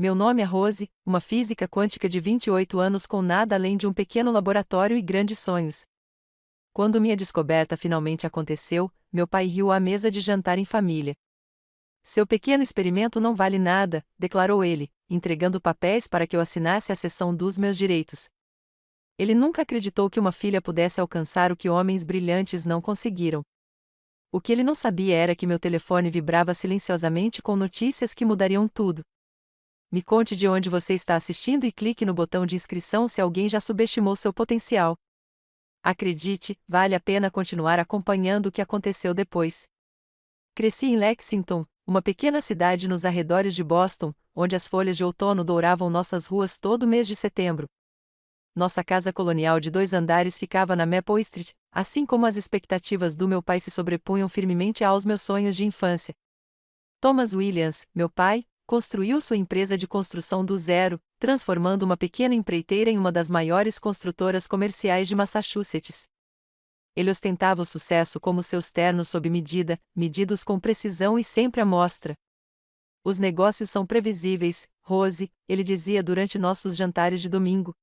Meu nome é Rose, uma física quântica de 28 anos com nada além de um pequeno laboratório e grandes sonhos. Quando minha descoberta finalmente aconteceu, meu pai riu à mesa de jantar em família. Seu pequeno experimento não vale nada, declarou ele, entregando papéis para que eu assinasse a cessão dos meus direitos. Ele nunca acreditou que uma filha pudesse alcançar o que homens brilhantes não conseguiram. O que ele não sabia era que meu telefone vibrava silenciosamente com notícias que mudariam tudo. Me conte de onde você está assistindo e clique no botão de inscrição se alguém já subestimou seu potencial. Acredite, vale a pena continuar acompanhando o que aconteceu depois. Cresci em Lexington, uma pequena cidade nos arredores de Boston, onde as folhas de outono douravam nossas ruas todo mês de setembro. Nossa casa colonial de 2 andares ficava na Maple Street, assim como as expectativas do meu pai se sobrepunham firmemente aos meus sonhos de infância. Thomas Williams, meu pai, construiu sua empresa de construção do zero, transformando uma pequena empreiteira em uma das maiores construtoras comerciais de Massachusetts. Ele ostentava o sucesso como seus ternos sob medida, medidos com precisão e sempre à mostra. Os negócios são previsíveis, Rose, ele dizia durante nossos jantares de domingo.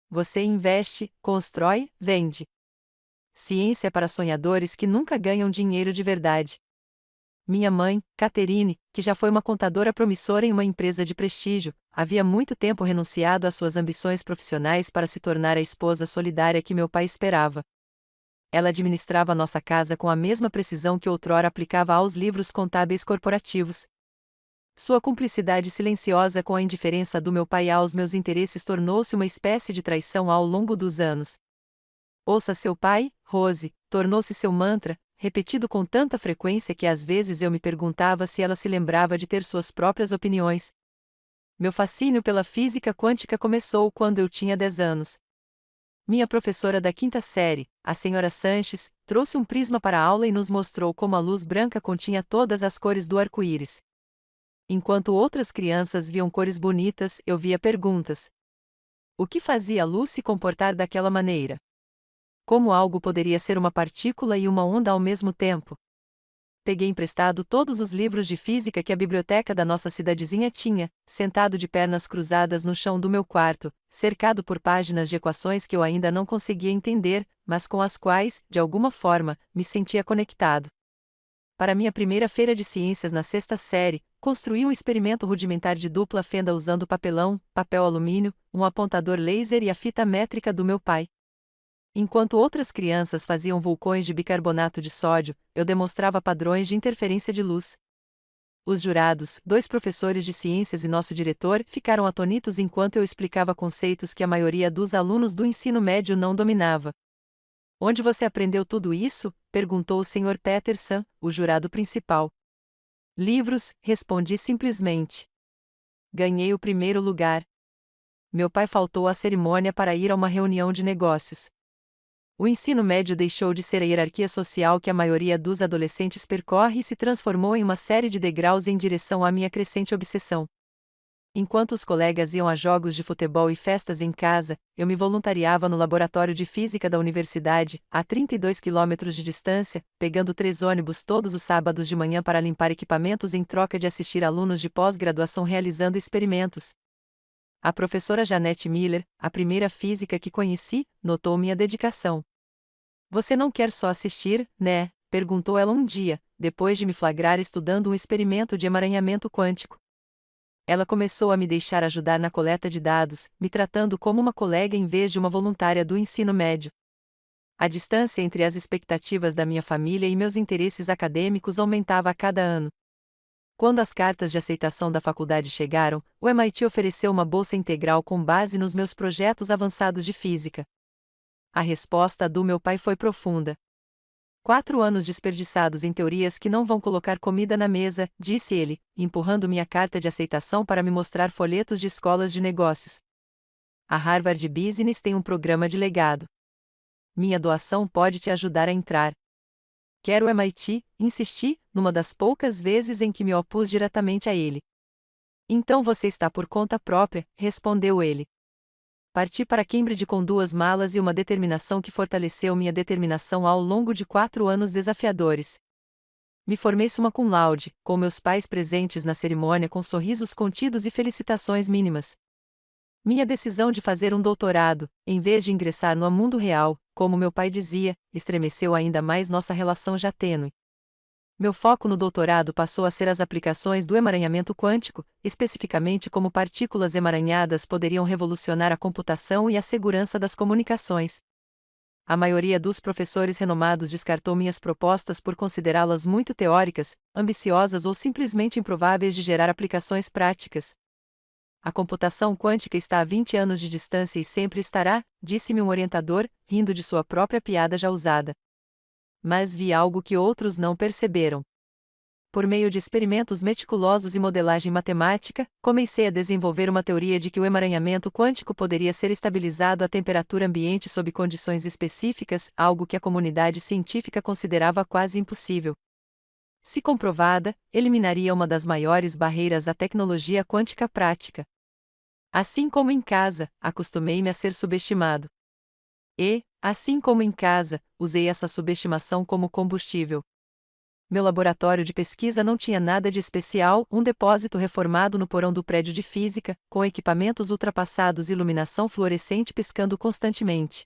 Você investe, constrói, vende. Ciência para sonhadores que nunca ganham dinheiro de verdade. Minha mãe, Catherine, que já foi uma contadora promissora em uma empresa de prestígio, havia muito tempo renunciado às suas ambições profissionais para se tornar a esposa solidária que meu pai esperava. Ela administrava nossa casa com a mesma precisão que outrora aplicava aos livros contábeis corporativos. Sua cumplicidade silenciosa com a indiferença do meu pai aos meus interesses tornou-se uma espécie de traição ao longo dos anos. Ouça seu pai, Rose, tornou-se seu mantra, repetido com tanta frequência que às vezes eu me perguntava se ela se lembrava de ter suas próprias opiniões. Meu fascínio pela física quântica começou quando eu tinha 10 anos. Minha professora da 5ª série, a senhora Sanches, trouxe um prisma para a aula e nos mostrou como a luz branca continha todas as cores do arco-íris. Enquanto outras crianças viam cores bonitas, eu via perguntas. O que fazia a luz se comportar daquela maneira? Como algo poderia ser uma partícula e uma onda ao mesmo tempo? Peguei emprestado todos os livros de física que a biblioteca da nossa cidadezinha tinha, sentado de pernas cruzadas no chão do meu quarto, cercado por páginas de equações que eu ainda não conseguia entender, mas com as quais, de alguma forma, me sentia conectado. Para minha primeira feira de ciências na 6ª série, construí um experimento rudimentar de dupla fenda usando papelão, papel alumínio, um apontador laser e a fita métrica do meu pai. Enquanto outras crianças faziam vulcões de bicarbonato de sódio, eu demonstrava padrões de interferência de luz. Os jurados, 2 professores de ciências e nosso diretor, ficaram atônitos enquanto eu explicava conceitos que a maioria dos alunos do ensino médio não dominava. Onde você aprendeu tudo isso? Perguntou o Sr. Peterson, o jurado principal. Livros, respondi simplesmente. Ganhei o primeiro lugar. Meu pai faltou à cerimônia para ir a uma reunião de negócios. O ensino médio deixou de ser a hierarquia social que a maioria dos adolescentes percorre e se transformou em uma série de degraus em direção à minha crescente obsessão. Enquanto os colegas iam a jogos de futebol e festas em casa, eu me voluntariava no laboratório de física da universidade, a 32 quilômetros de distância, pegando 3 ônibus todos os sábados de manhã para limpar equipamentos em troca de assistir alunos de pós-graduação realizando experimentos. A professora Janete Miller, a primeira física que conheci, notou minha dedicação. Você não quer só assistir, né? Perguntou ela um dia, depois de me flagrar estudando um experimento de emaranhamento quântico. Ela começou a me deixar ajudar na coleta de dados, me tratando como uma colega em vez de uma voluntária do ensino médio. A distância entre as expectativas da minha família e meus interesses acadêmicos aumentava a cada ano. Quando as cartas de aceitação da faculdade chegaram, o MIT ofereceu uma bolsa integral com base nos meus projetos avançados de física. A resposta do meu pai foi profunda. 4 anos desperdiçados em teorias que não vão colocar comida na mesa, disse ele, empurrando minha carta de aceitação para me mostrar folhetos de escolas de negócios. A Harvard Business tem um programa de legado. Minha doação pode te ajudar a entrar. Quero o MIT, insisti, numa das poucas vezes em que me opus diretamente a ele. Então você está por conta própria, respondeu ele. Parti para Cambridge com 2 malas e uma determinação que fortaleceu minha determinação ao longo de 4 anos desafiadores. Me formei summa cum laude, com meus pais presentes na cerimônia com sorrisos contidos e felicitações mínimas. Minha decisão de fazer um doutorado, em vez de ingressar no mundo real, como meu pai dizia, estremeceu ainda mais nossa relação já tênue. Meu foco no doutorado passou a ser as aplicações do emaranhamento quântico, especificamente como partículas emaranhadas poderiam revolucionar a computação e a segurança das comunicações. A maioria dos professores renomados descartou minhas propostas por considerá-las muito teóricas, ambiciosas ou simplesmente improváveis de gerar aplicações práticas. A computação quântica está a 20 anos de distância e sempre estará, disse-me um orientador, rindo de sua própria piada já usada. Mas vi algo que outros não perceberam. Por meio de experimentos meticulosos e modelagem matemática, comecei a desenvolver uma teoria de que o emaranhamento quântico poderia ser estabilizado à temperatura ambiente sob condições específicas, algo que a comunidade científica considerava quase impossível. Se comprovada, eliminaria uma das maiores barreiras à tecnologia quântica prática. Assim como em casa, acostumei-me a ser subestimado. E, assim como em casa, usei essa subestimação como combustível. Meu laboratório de pesquisa não tinha nada de especial, um depósito reformado no porão do prédio de física, com equipamentos ultrapassados e iluminação fluorescente piscando constantemente.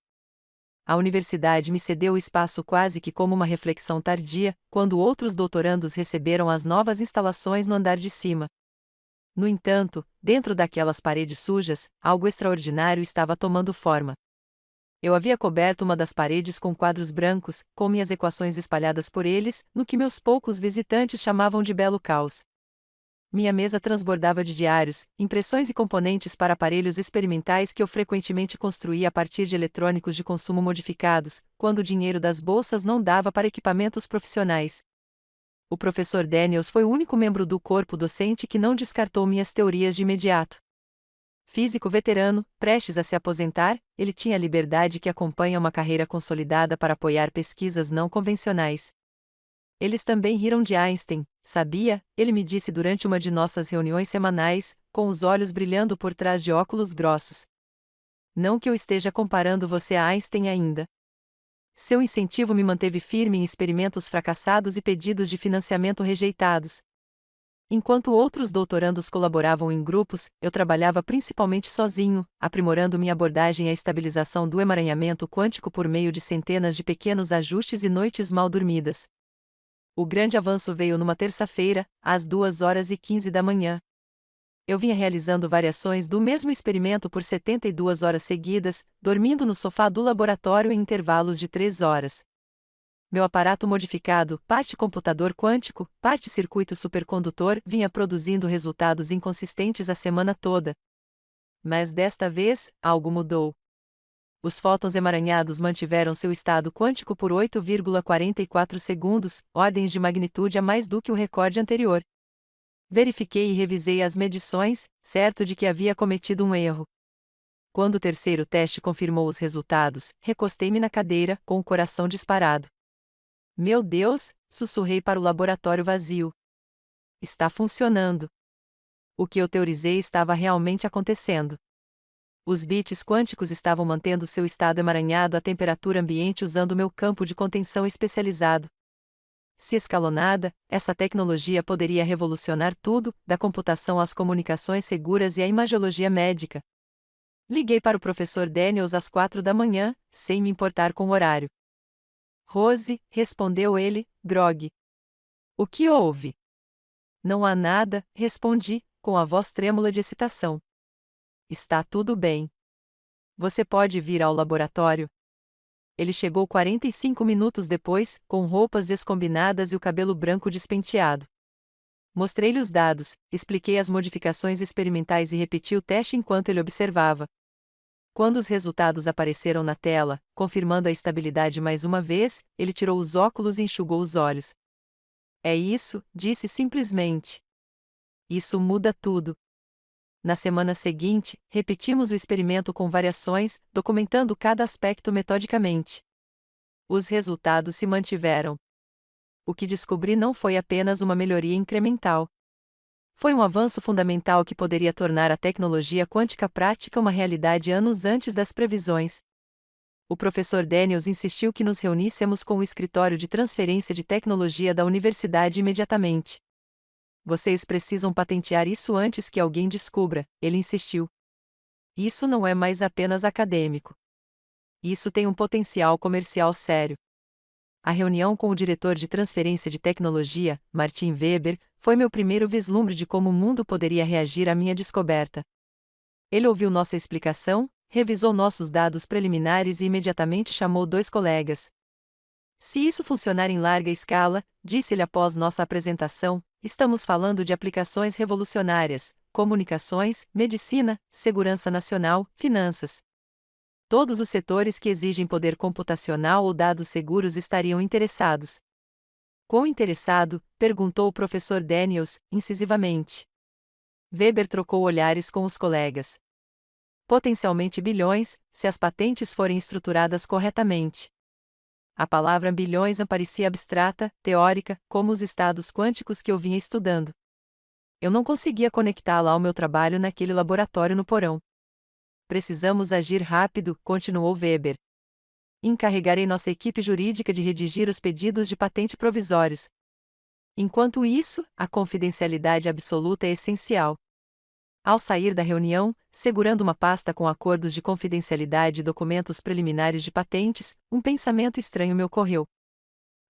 A universidade me cedeu o espaço quase que como uma reflexão tardia, quando outros doutorandos receberam as novas instalações no andar de cima. No entanto, dentro daquelas paredes sujas, algo extraordinário estava tomando forma. Eu havia coberto uma das paredes com quadros brancos, com minhas equações espalhadas por eles, no que meus poucos visitantes chamavam de belo caos. Minha mesa transbordava de diários, impressões e componentes para aparelhos experimentais que eu frequentemente construía a partir de eletrônicos de consumo modificados, quando o dinheiro das bolsas não dava para equipamentos profissionais. O professor Daniels foi o único membro do corpo docente que não descartou minhas teorias de imediato. Físico veterano, prestes a se aposentar, ele tinha a liberdade que acompanha uma carreira consolidada para apoiar pesquisas não convencionais. Eles também riram de Einstein, sabia, ele me disse durante uma de nossas reuniões semanais, com os olhos brilhando por trás de óculos grossos. Não que eu esteja comparando você a Einstein ainda. Seu incentivo me manteve firme em experimentos fracassados e pedidos de financiamento rejeitados. Enquanto outros doutorandos colaboravam em grupos, eu trabalhava principalmente sozinho, aprimorando minha abordagem à estabilização do emaranhamento quântico por meio de centenas de pequenos ajustes e noites mal dormidas. O grande avanço veio numa terça-feira, às 2h15 da manhã. Eu vinha realizando variações do mesmo experimento por 72 horas seguidas, dormindo no sofá do laboratório em intervalos de 3 horas. Meu aparato modificado, parte computador quântico, parte circuito supercondutor, vinha produzindo resultados inconsistentes a semana toda. Mas desta vez, algo mudou. Os fótons emaranhados mantiveram seu estado quântico por 8,44 segundos, ordens de magnitude a mais do que o recorde anterior. Verifiquei e revisei as medições, certo de que havia cometido um erro. Quando o terceiro teste confirmou os resultados, recostei-me na cadeira, com o coração disparado. Meu Deus, sussurrei para o laboratório vazio. Está funcionando. O que eu teorizei estava realmente acontecendo. Os bits quânticos estavam mantendo seu estado emaranhado à temperatura ambiente usando meu campo de contenção especializado. Se escalonada, essa tecnologia poderia revolucionar tudo, da computação às comunicações seguras e à imagiologia médica. Liguei para o professor Daniels às 4 da manhã, sem me importar com o horário. Rose, respondeu ele, grogue. O que houve? Não há nada, respondi, com a voz trêmula de excitação. Está tudo bem. Você pode vir ao laboratório? Ele chegou 45 minutos depois, com roupas descombinadas e o cabelo branco despenteado. Mostrei-lhe os dados, expliquei as modificações experimentais e repeti o teste enquanto ele observava. Quando os resultados apareceram na tela, confirmando a estabilidade mais uma vez, ele tirou os óculos e enxugou os olhos. É isso, disse simplesmente. Isso muda tudo. Na semana seguinte, repetimos o experimento com variações, documentando cada aspecto metodicamente. Os resultados se mantiveram. O que descobri não foi apenas uma melhoria incremental. Foi um avanço fundamental que poderia tornar a tecnologia quântica prática uma realidade anos antes das previsões. O professor Daniels insistiu que nos reuníssemos com o escritório de transferência de tecnologia da universidade imediatamente. Vocês precisam patentear isso antes que alguém descubra, ele insistiu. Isso não é mais apenas acadêmico. Isso tem um potencial comercial sério. A reunião com o diretor de transferência de tecnologia, Martin Weber, foi meu primeiro vislumbre de como o mundo poderia reagir à minha descoberta. Ele ouviu nossa explicação, revisou nossos dados preliminares e imediatamente chamou 2 colegas. Se isso funcionar em larga escala, disse-ele após nossa apresentação, estamos falando de aplicações revolucionárias, comunicações, medicina, segurança nacional, finanças. Todos os setores que exigem poder computacional ou dados seguros estariam interessados. Quão interessado? Perguntou o professor Daniels, incisivamente. Weber trocou olhares com os colegas. Potencialmente bilhões, se as patentes forem estruturadas corretamente. A palavra bilhões parecia abstrata, teórica, como os estados quânticos que eu vinha estudando. Eu não conseguia conectá-la ao meu trabalho naquele laboratório no porão. Precisamos agir rápido, continuou Weber. Encarregarei nossa equipe jurídica de redigir os pedidos de patente provisórios. Enquanto isso, a confidencialidade absoluta é essencial. Ao sair da reunião, segurando uma pasta com acordos de confidencialidade e documentos preliminares de patentes, um pensamento estranho me ocorreu.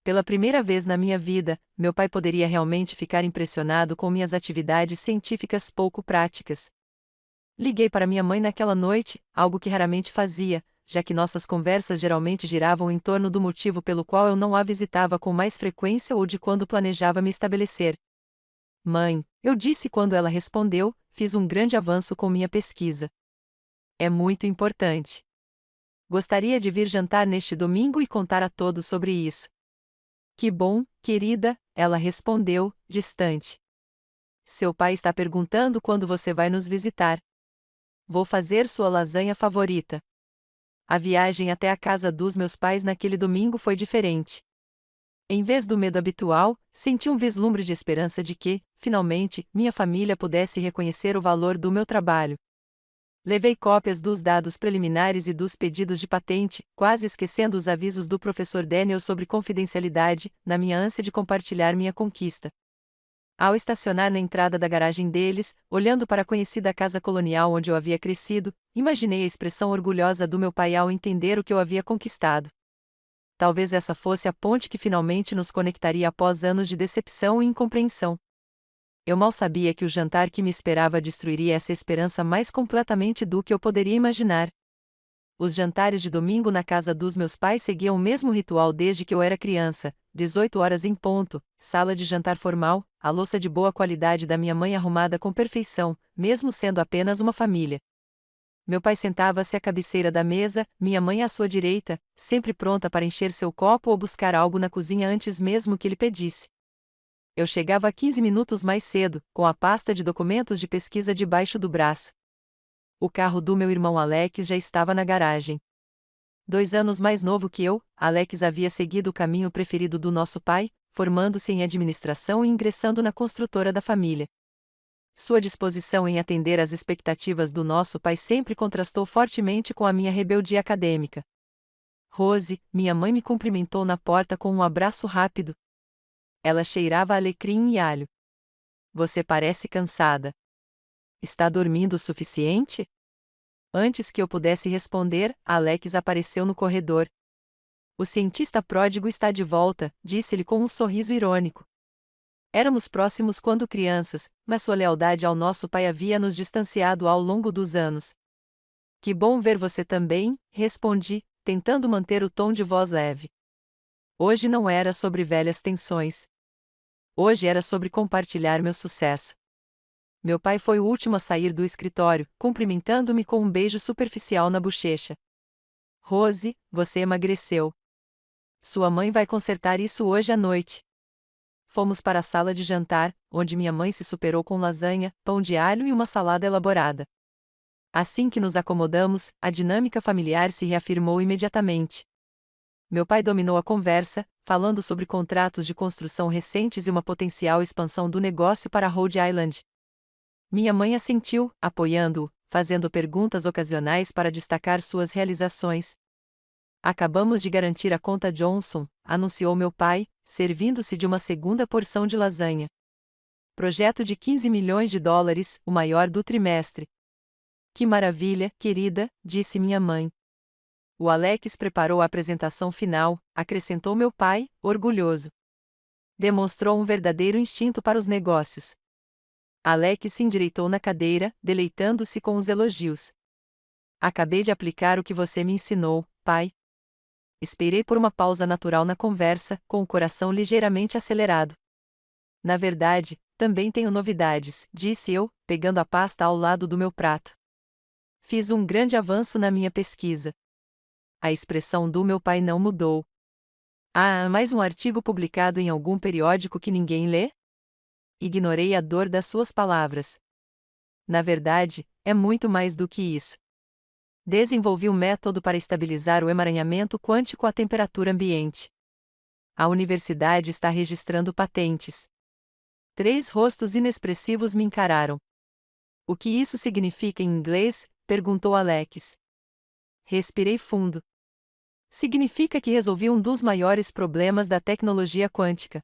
Pela primeira vez na minha vida, meu pai poderia realmente ficar impressionado com minhas atividades científicas pouco práticas. Liguei para minha mãe naquela noite, algo que raramente fazia, já que nossas conversas geralmente giravam em torno do motivo pelo qual eu não a visitava com mais frequência ou de quando planejava me estabelecer. Mãe, eu disse quando ela respondeu, fiz um grande avanço com minha pesquisa. É muito importante. Gostaria de vir jantar neste domingo e contar a todos sobre isso. Que bom, querida, ela respondeu, distante. Seu pai está perguntando quando você vai nos visitar. Vou fazer sua lasanha favorita. A viagem até a casa dos meus pais naquele domingo foi diferente. Em vez do medo habitual, senti um vislumbre de esperança de que, finalmente, minha família pudesse reconhecer o valor do meu trabalho. Levei cópias dos dados preliminares e dos pedidos de patente, quase esquecendo os avisos do professor Daniel sobre confidencialidade, na minha ânsia de compartilhar minha conquista. Ao estacionar na entrada da garagem deles, olhando para a conhecida casa colonial onde eu havia crescido, imaginei a expressão orgulhosa do meu pai ao entender o que eu havia conquistado. Talvez essa fosse a ponte que finalmente nos conectaria após anos de decepção e incompreensão. Eu mal sabia que o jantar que me esperava destruiria essa esperança mais completamente do que eu poderia imaginar. Os jantares de domingo na casa dos meus pais seguiam o mesmo ritual desde que eu era criança, 18 horas em ponto, sala de jantar formal, a louça de boa qualidade da minha mãe arrumada com perfeição, mesmo sendo apenas uma família. Meu pai sentava-se à cabeceira da mesa, minha mãe à sua direita, sempre pronta para encher seu copo ou buscar algo na cozinha antes mesmo que ele pedisse. Eu chegava 15 minutos mais cedo, com a pasta de documentos de pesquisa debaixo do braço. O carro do meu irmão Alex já estava na garagem. 2 anos mais novo que eu, Alex havia seguido o caminho preferido do nosso pai, formando-se em administração e ingressando na construtora da família. Sua disposição em atender às expectativas do nosso pai sempre contrastou fortemente com a minha rebeldia acadêmica. Rose, minha mãe me cumprimentou na porta com um abraço rápido. Ela cheirava a alecrim e alho. Você parece cansada. Está dormindo o suficiente? Antes que eu pudesse responder, Alex apareceu no corredor. O cientista pródigo está de volta, disse-lhe com um sorriso irônico. Éramos próximos quando crianças, mas sua lealdade ao nosso pai havia nos distanciado ao longo dos anos. Que bom ver você também, respondi, tentando manter o tom de voz leve. Hoje não era sobre velhas tensões. Hoje era sobre compartilhar meu sucesso. Meu pai foi o último a sair do escritório, cumprimentando-me com um beijo superficial na bochecha. Rose, você emagreceu. Sua mãe vai consertar isso hoje à noite. Fomos para a sala de jantar, onde minha mãe se superou com lasanha, pão de alho e uma salada elaborada. Assim que nos acomodamos, a dinâmica familiar se reafirmou imediatamente. Meu pai dominou a conversa, falando sobre contratos de construção recentes e uma potencial expansão do negócio para Rhode Island. Minha mãe assentiu, apoiando-o, fazendo perguntas ocasionais para destacar suas realizações. Acabamos de garantir a conta Johnson, anunciou meu pai, servindo-se de uma segunda porção de lasanha. Projeto de 15 milhões de dólares, o maior do trimestre. Que maravilha, querida, disse minha mãe. O Alex preparou a apresentação final, acrescentou meu pai, orgulhoso. Demonstrou um verdadeiro instinto para os negócios. Alex se endireitou na cadeira, deleitando-se com os elogios. Acabei de aplicar o que você me ensinou, pai. Esperei por uma pausa natural na conversa, com o coração ligeiramente acelerado. Na verdade, também tenho novidades, disse eu, pegando a pasta ao lado do meu prato. Fiz um grande avanço na minha pesquisa. A expressão do meu pai não mudou. Ah, mais um artigo publicado em algum periódico que ninguém lê? Ignorei a dor das suas palavras. Na verdade, é muito mais do que isso. Desenvolvi um método para estabilizar o emaranhamento quântico à temperatura ambiente. A universidade está registrando patentes. 3 rostos inexpressivos me encararam. O que isso significa em inglês? Perguntou Alex. Respirei fundo. Significa que resolvi um dos maiores problemas da tecnologia quântica.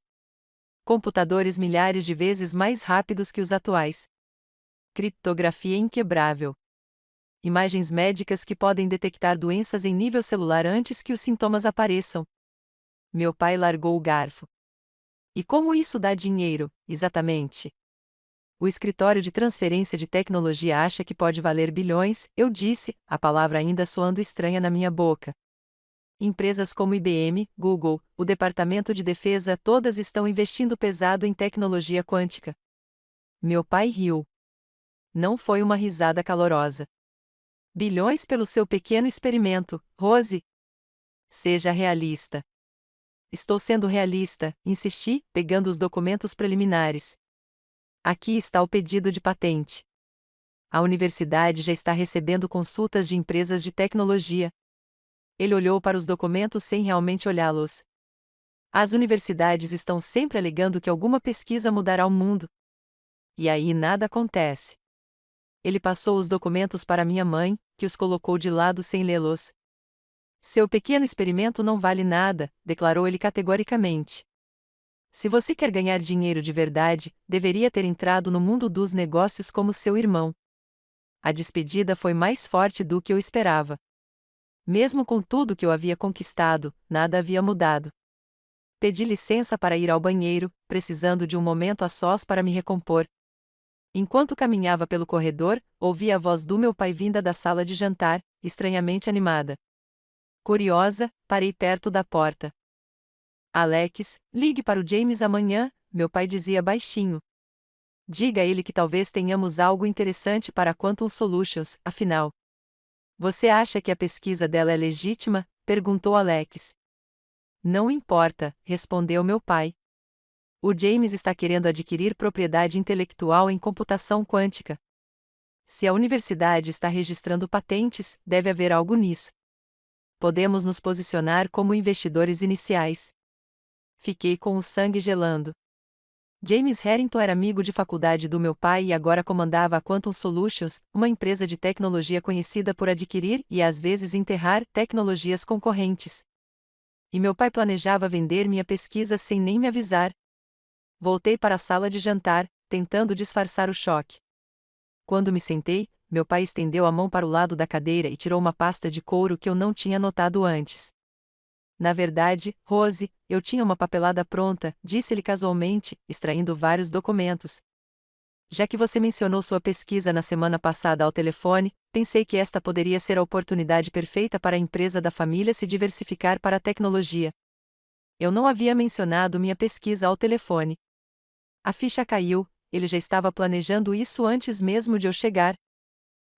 Computadores milhares de vezes mais rápidos que os atuais. Criptografia inquebrável. Imagens médicas que podem detectar doenças em nível celular antes que os sintomas apareçam. Meu pai largou o garfo. E como isso dá dinheiro, exatamente? O escritório de transferência de tecnologia acha que pode valer bilhões, eu disse, a palavra ainda soando estranha na minha boca. Empresas como IBM, Google, o Departamento de Defesa, todas estão investindo pesado em tecnologia quântica. Meu pai riu. Não foi uma risada calorosa. Bilhões pelo seu pequeno experimento, Rose? Seja realista. Estou sendo realista, insisti, pegando os documentos preliminares. Aqui está o pedido de patente. A universidade já está recebendo consultas de empresas de tecnologia. Ele olhou para os documentos sem realmente olhá-los. As universidades estão sempre alegando que alguma pesquisa mudará o mundo. E aí nada acontece. Ele passou os documentos para minha mãe, que os colocou de lado sem lê-los. Seu pequeno experimento não vale nada, declarou ele categoricamente. Se você quer ganhar dinheiro de verdade, deveria ter entrado no mundo dos negócios como seu irmão. A despedida foi mais forte do que eu esperava. Mesmo com tudo que eu havia conquistado, nada havia mudado. Pedi licença para ir ao banheiro, precisando de um momento a sós para me recompor. Enquanto caminhava pelo corredor, ouvi a voz do meu pai vinda da sala de jantar, estranhamente animada. Curiosa, parei perto da porta. Alex, ligue para o James amanhã, meu pai dizia baixinho. Diga a ele que talvez tenhamos algo interessante para a Quantum Solutions, afinal. Você acha que a pesquisa dela é legítima? Perguntou Alex. Não importa, respondeu meu pai. O James está querendo adquirir propriedade intelectual em computação quântica. Se a universidade está registrando patentes, deve haver algo nisso. Podemos nos posicionar como investidores iniciais. Fiquei com o sangue gelando. James Harrington era amigo de faculdade do meu pai e agora comandava a Quantum Solutions, uma empresa de tecnologia conhecida por adquirir e às vezes enterrar tecnologias concorrentes. E meu pai planejava vender minha pesquisa sem nem me avisar. Voltei para a sala de jantar, tentando disfarçar o choque. Quando me sentei, meu pai estendeu a mão para o lado da cadeira e tirou uma pasta de couro que eu não tinha notado antes. Na verdade, Rose, eu tinha uma papelada pronta, disse-ele casualmente, extraindo vários documentos. Já que você mencionou sua pesquisa na semana passada ao telefone, pensei que esta poderia ser a oportunidade perfeita para a empresa da família se diversificar para a tecnologia. Eu não havia mencionado minha pesquisa ao telefone. A ficha caiu, ele já estava planejando isso antes mesmo de eu chegar.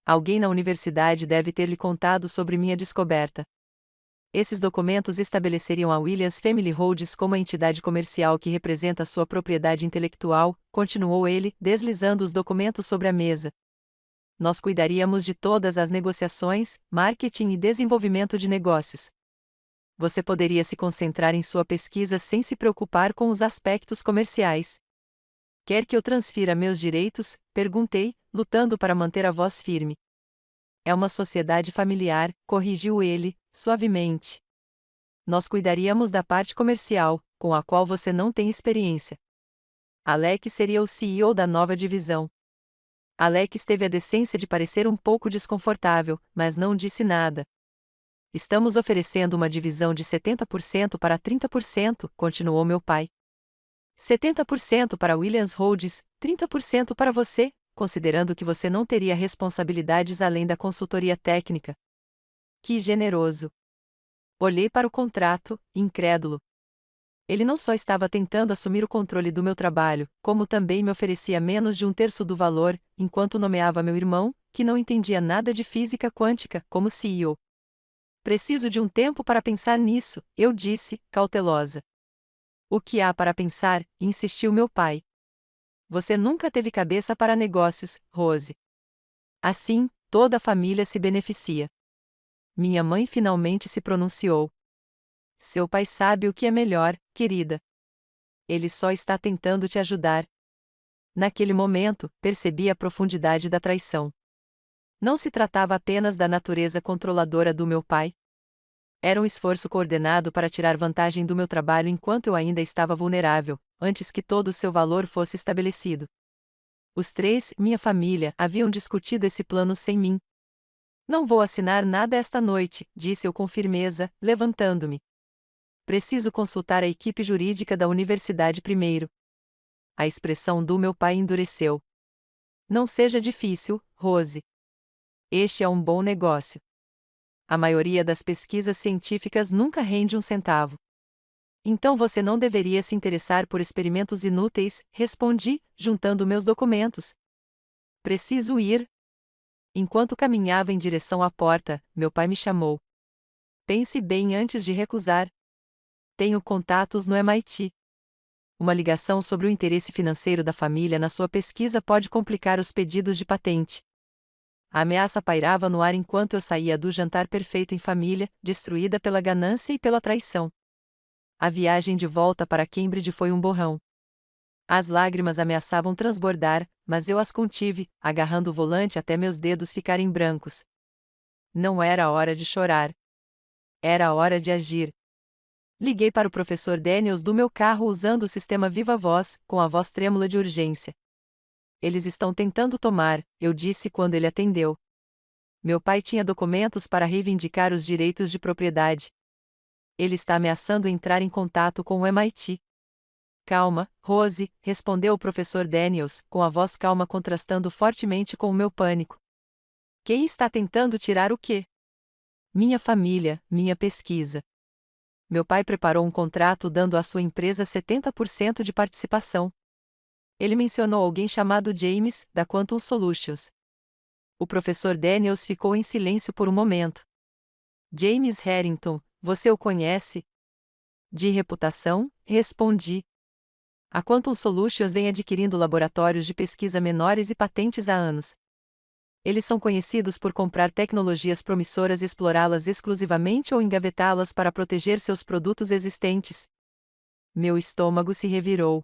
Alguém na universidade deve ter lhe contado sobre minha descoberta. Esses documentos estabeleceriam a Williams Family Holdings como a entidade comercial que representa sua propriedade intelectual, continuou ele, deslizando os documentos sobre a mesa. Nós cuidaríamos de todas as negociações, marketing e desenvolvimento de negócios. Você poderia se concentrar em sua pesquisa sem se preocupar com os aspectos comerciais. Quer que eu transfira meus direitos? Perguntei, lutando para manter a voz firme. É uma sociedade familiar, corrigiu ele, suavemente. Nós cuidaríamos da parte comercial, com a qual você não tem experiência. Alex seria o CEO da nova divisão. Alex teve a decência de parecer um pouco desconfortável, mas não disse nada. Estamos oferecendo uma divisão de 70% para 30%, continuou meu pai. 70% para Williams Holdings, 30% para você, considerando que você não teria responsabilidades além da consultoria técnica. Que generoso! Olhei para o contrato, incrédulo. Ele não só estava tentando assumir o controle do meu trabalho, como também me oferecia menos de um terço do valor, enquanto nomeava meu irmão, que não entendia nada de física quântica, como CEO. Preciso de um tempo para pensar nisso, eu disse, cautelosa. O que há para pensar? Insistiu meu pai. Você nunca teve cabeça para negócios, Rose. Assim, toda a família se beneficia. Minha mãe finalmente se pronunciou. Seu pai sabe o que é melhor, querida. Ele só está tentando te ajudar. Naquele momento, percebi a profundidade da traição. Não se tratava apenas da natureza controladora do meu pai. Era um esforço coordenado para tirar vantagem do meu trabalho enquanto eu ainda estava vulnerável, antes que todo o seu valor fosse estabelecido. Os três, minha família, haviam discutido esse plano sem mim. Não vou assinar nada esta noite, disse eu com firmeza, levantando-me. Preciso consultar a equipe jurídica da universidade primeiro. A expressão do meu pai endureceu. Não seja difícil, Rose. Este é um bom negócio. A maioria das pesquisas científicas nunca rende um centavo. Então você não deveria se interessar por experimentos inúteis, respondi, juntando meus documentos. Preciso ir. Enquanto caminhava em direção à porta, meu pai me chamou. Pense bem antes de recusar. Tenho contatos no MIT. Uma ligação sobre o interesse financeiro da família na sua pesquisa pode complicar os pedidos de patente. A ameaça pairava no ar enquanto eu saía do jantar perfeito em família, destruída pela ganância e pela traição. A viagem de volta para Cambridge foi um borrão. As lágrimas ameaçavam transbordar, mas eu as contive, agarrando o volante até meus dedos ficarem brancos. Não era a hora de chorar. Era a hora de agir. Liguei para o professor Daniels do meu carro usando o sistema Viva Voz, com a voz trêmula de urgência. Eles estão tentando tomar, eu disse quando ele atendeu. Meu pai tinha documentos para reivindicar os direitos de propriedade. Ele está ameaçando entrar em contato com o MIT. Calma, Rose, respondeu o professor Daniels, com a voz calma contrastando fortemente com o meu pânico. Quem está tentando tirar o quê? Minha família, minha pesquisa. Meu pai preparou um contrato dando à sua empresa 70% de participação. Ele mencionou alguém chamado James, da Quantum Solutions. O professor Daniels ficou em silêncio por um momento. James Harrington, você o conhece? De reputação, respondi. A Quantum Solutions vem adquirindo laboratórios de pesquisa menores e patentes há anos. Eles são conhecidos por comprar tecnologias promissoras e explorá-las exclusivamente ou engavetá-las para proteger seus produtos existentes. Meu estômago se revirou.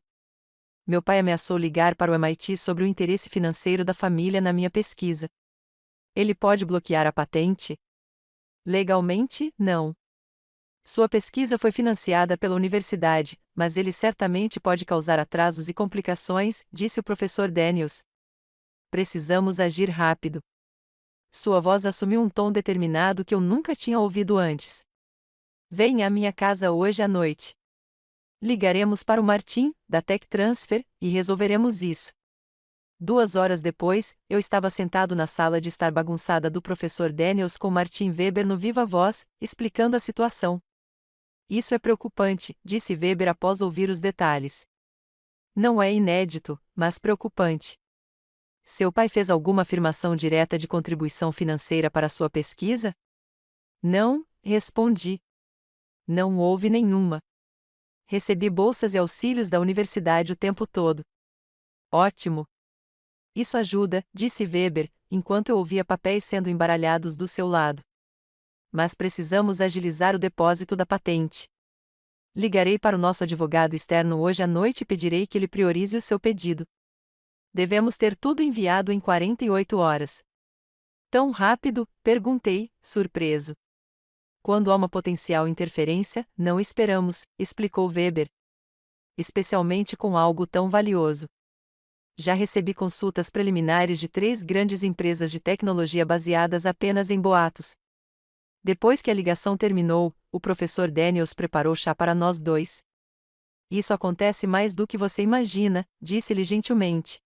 Meu pai ameaçou ligar para o MIT sobre o interesse financeiro da família na minha pesquisa. Ele pode bloquear a patente? Legalmente, não. Sua pesquisa foi financiada pela universidade, mas ele certamente pode causar atrasos e complicações, disse o professor Daniels. Precisamos agir rápido. Sua voz assumiu um tom determinado que eu nunca tinha ouvido antes. Venha à minha casa hoje à noite. Ligaremos para o Martin, da Tech Transfer, e resolveremos isso. 2 horas depois, eu estava sentado na sala de estar bagunçada do professor Daniels com Martin Weber no viva voz, explicando a situação. Isso é preocupante, disse Weber após ouvir os detalhes. Não é inédito, mas preocupante. Seu pai fez alguma afirmação direta de contribuição financeira para sua pesquisa? Não, respondi. Não houve nenhuma. Recebi bolsas e auxílios da universidade o tempo todo. Ótimo. Isso ajuda, disse Weber, enquanto eu ouvia papéis sendo embaralhados do seu lado. Mas precisamos agilizar o depósito da patente. Ligarei para o nosso advogado externo hoje à noite e pedirei que ele priorize o seu pedido. Devemos ter tudo enviado em 48 horas. Tão rápido? Perguntei, surpreso. Quando há uma potencial interferência, não esperamos, explicou Weber. Especialmente com algo tão valioso. Já recebi consultas preliminares de 3 grandes empresas de tecnologia baseadas apenas em boatos. Depois que a ligação terminou, o professor Daniels preparou chá para nós dois. Isso acontece mais do que você imagina, disse-lhe gentilmente.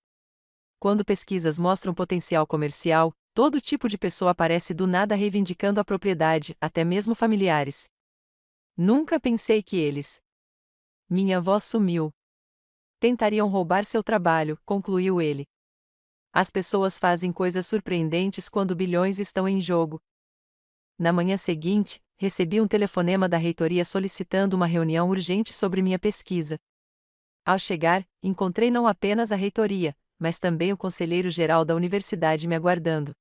Quando pesquisas mostram potencial comercial, todo tipo de pessoa aparece do nada reivindicando a propriedade, até mesmo familiares. Nunca pensei que eles. Minha voz sumiu. Tentariam roubar seu trabalho, concluiu ele. As pessoas fazem coisas surpreendentes quando bilhões estão em jogo. Na manhã seguinte, recebi um telefonema da reitoria solicitando uma reunião urgente sobre minha pesquisa. Ao chegar, encontrei não apenas a reitoria, mas também o conselheiro-geral da universidade me aguardando.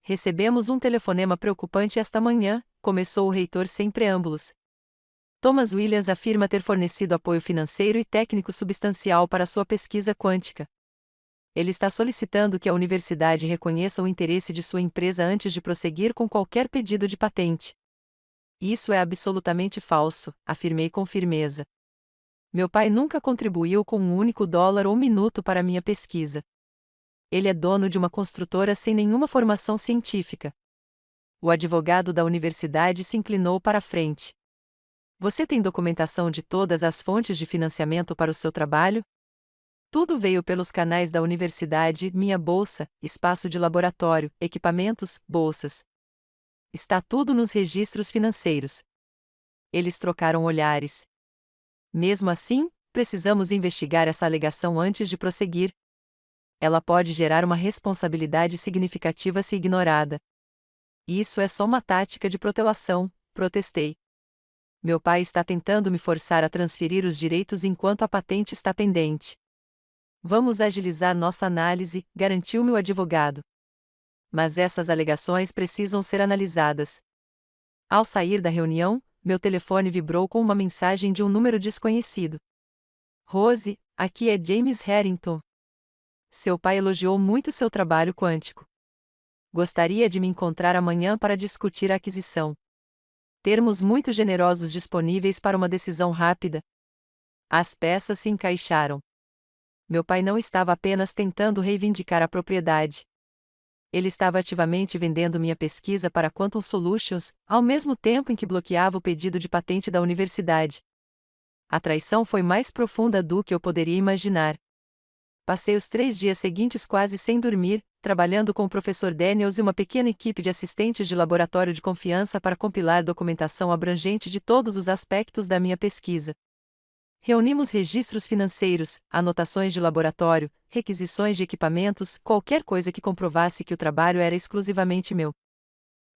Recebemos um telefonema preocupante esta manhã, começou o reitor sem preâmbulos. Thomas Williams afirma ter fornecido apoio financeiro e técnico substancial para sua pesquisa quântica. Ele está solicitando que a universidade reconheça o interesse de sua empresa antes de prosseguir com qualquer pedido de patente. Isso é absolutamente falso, afirmei com firmeza. Meu pai nunca contribuiu com um único dólar ou minuto para minha pesquisa. Ele é dono de uma construtora sem nenhuma formação científica. O advogado da universidade se inclinou para a frente. Você tem documentação de todas as fontes de financiamento para o seu trabalho? Tudo veio pelos canais da universidade, minha bolsa, espaço de laboratório, equipamentos, bolsas. Está tudo nos registros financeiros. Eles trocaram olhares. Mesmo assim, precisamos investigar essa alegação antes de prosseguir. Ela pode gerar uma responsabilidade significativa se ignorada. Isso é só uma tática de protelação, protestei. Meu pai está tentando me forçar a transferir os direitos enquanto a patente está pendente. Vamos agilizar nossa análise, garantiu-me o advogado. Mas essas alegações precisam ser analisadas. Ao sair da reunião, meu telefone vibrou com uma mensagem de um número desconhecido. Rose, aqui é James Harrington. Seu pai elogiou muito seu trabalho quântico. Gostaria de me encontrar amanhã para discutir a aquisição. Termos muito generosos disponíveis para uma decisão rápida. As peças se encaixaram. Meu pai não estava apenas tentando reivindicar a propriedade. Ele estava ativamente vendendo minha pesquisa para Quantum Solutions, ao mesmo tempo em que bloqueava o pedido de patente da universidade. A traição foi mais profunda do que eu poderia imaginar. Passei os 3 dias seguintes quase sem dormir, trabalhando com o professor Daniels e uma pequena equipe de assistentes de laboratório de confiança para compilar documentação abrangente de todos os aspectos da minha pesquisa. Reunimos registros financeiros, anotações de laboratório, requisições de equipamentos, qualquer coisa que comprovasse que o trabalho era exclusivamente meu.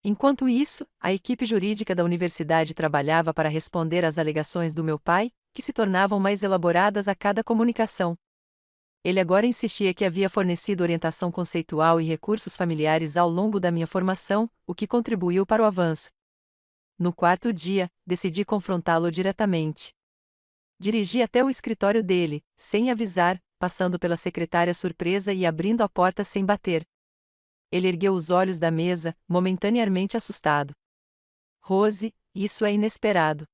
Enquanto isso, a equipe jurídica da universidade trabalhava para responder às alegações do meu pai, que se tornavam mais elaboradas a cada comunicação. Ele agora insistia que havia fornecido orientação conceitual e recursos familiares ao longo da minha formação, o que contribuiu para o avanço. No 4º dia, decidi confrontá-lo diretamente. Dirigi até o escritório dele, sem avisar, passando pela secretária surpresa e abrindo a porta sem bater. Ele ergueu os olhos da mesa, momentaneamente assustado. Rose, isso é inesperado.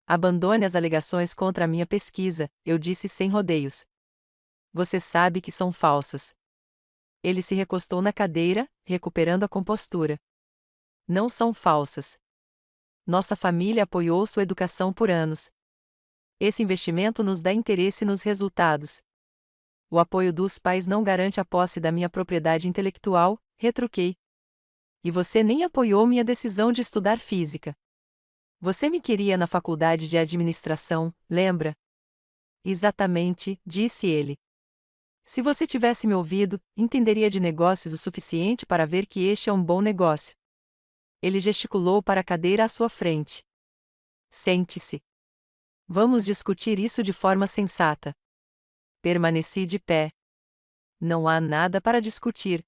Abandone as alegações contra a minha pesquisa, eu disse sem rodeios. Você sabe que são falsas. Ele se recostou na cadeira, recuperando a compostura. Não são falsas. Nossa família apoiou sua educação por anos. Esse investimento nos dá interesse nos resultados. O apoio dos pais não garante a posse da minha propriedade intelectual, retruquei. E você nem apoiou minha decisão de estudar física. Você me queria na faculdade de administração, lembra? Exatamente, disse ele. Se você tivesse me ouvido, entenderia de negócios o suficiente para ver que este é um bom negócio. Ele gesticulou para a cadeira à sua frente. Sente-se. Vamos discutir isso de forma sensata. Permaneci de pé. Não há nada para discutir.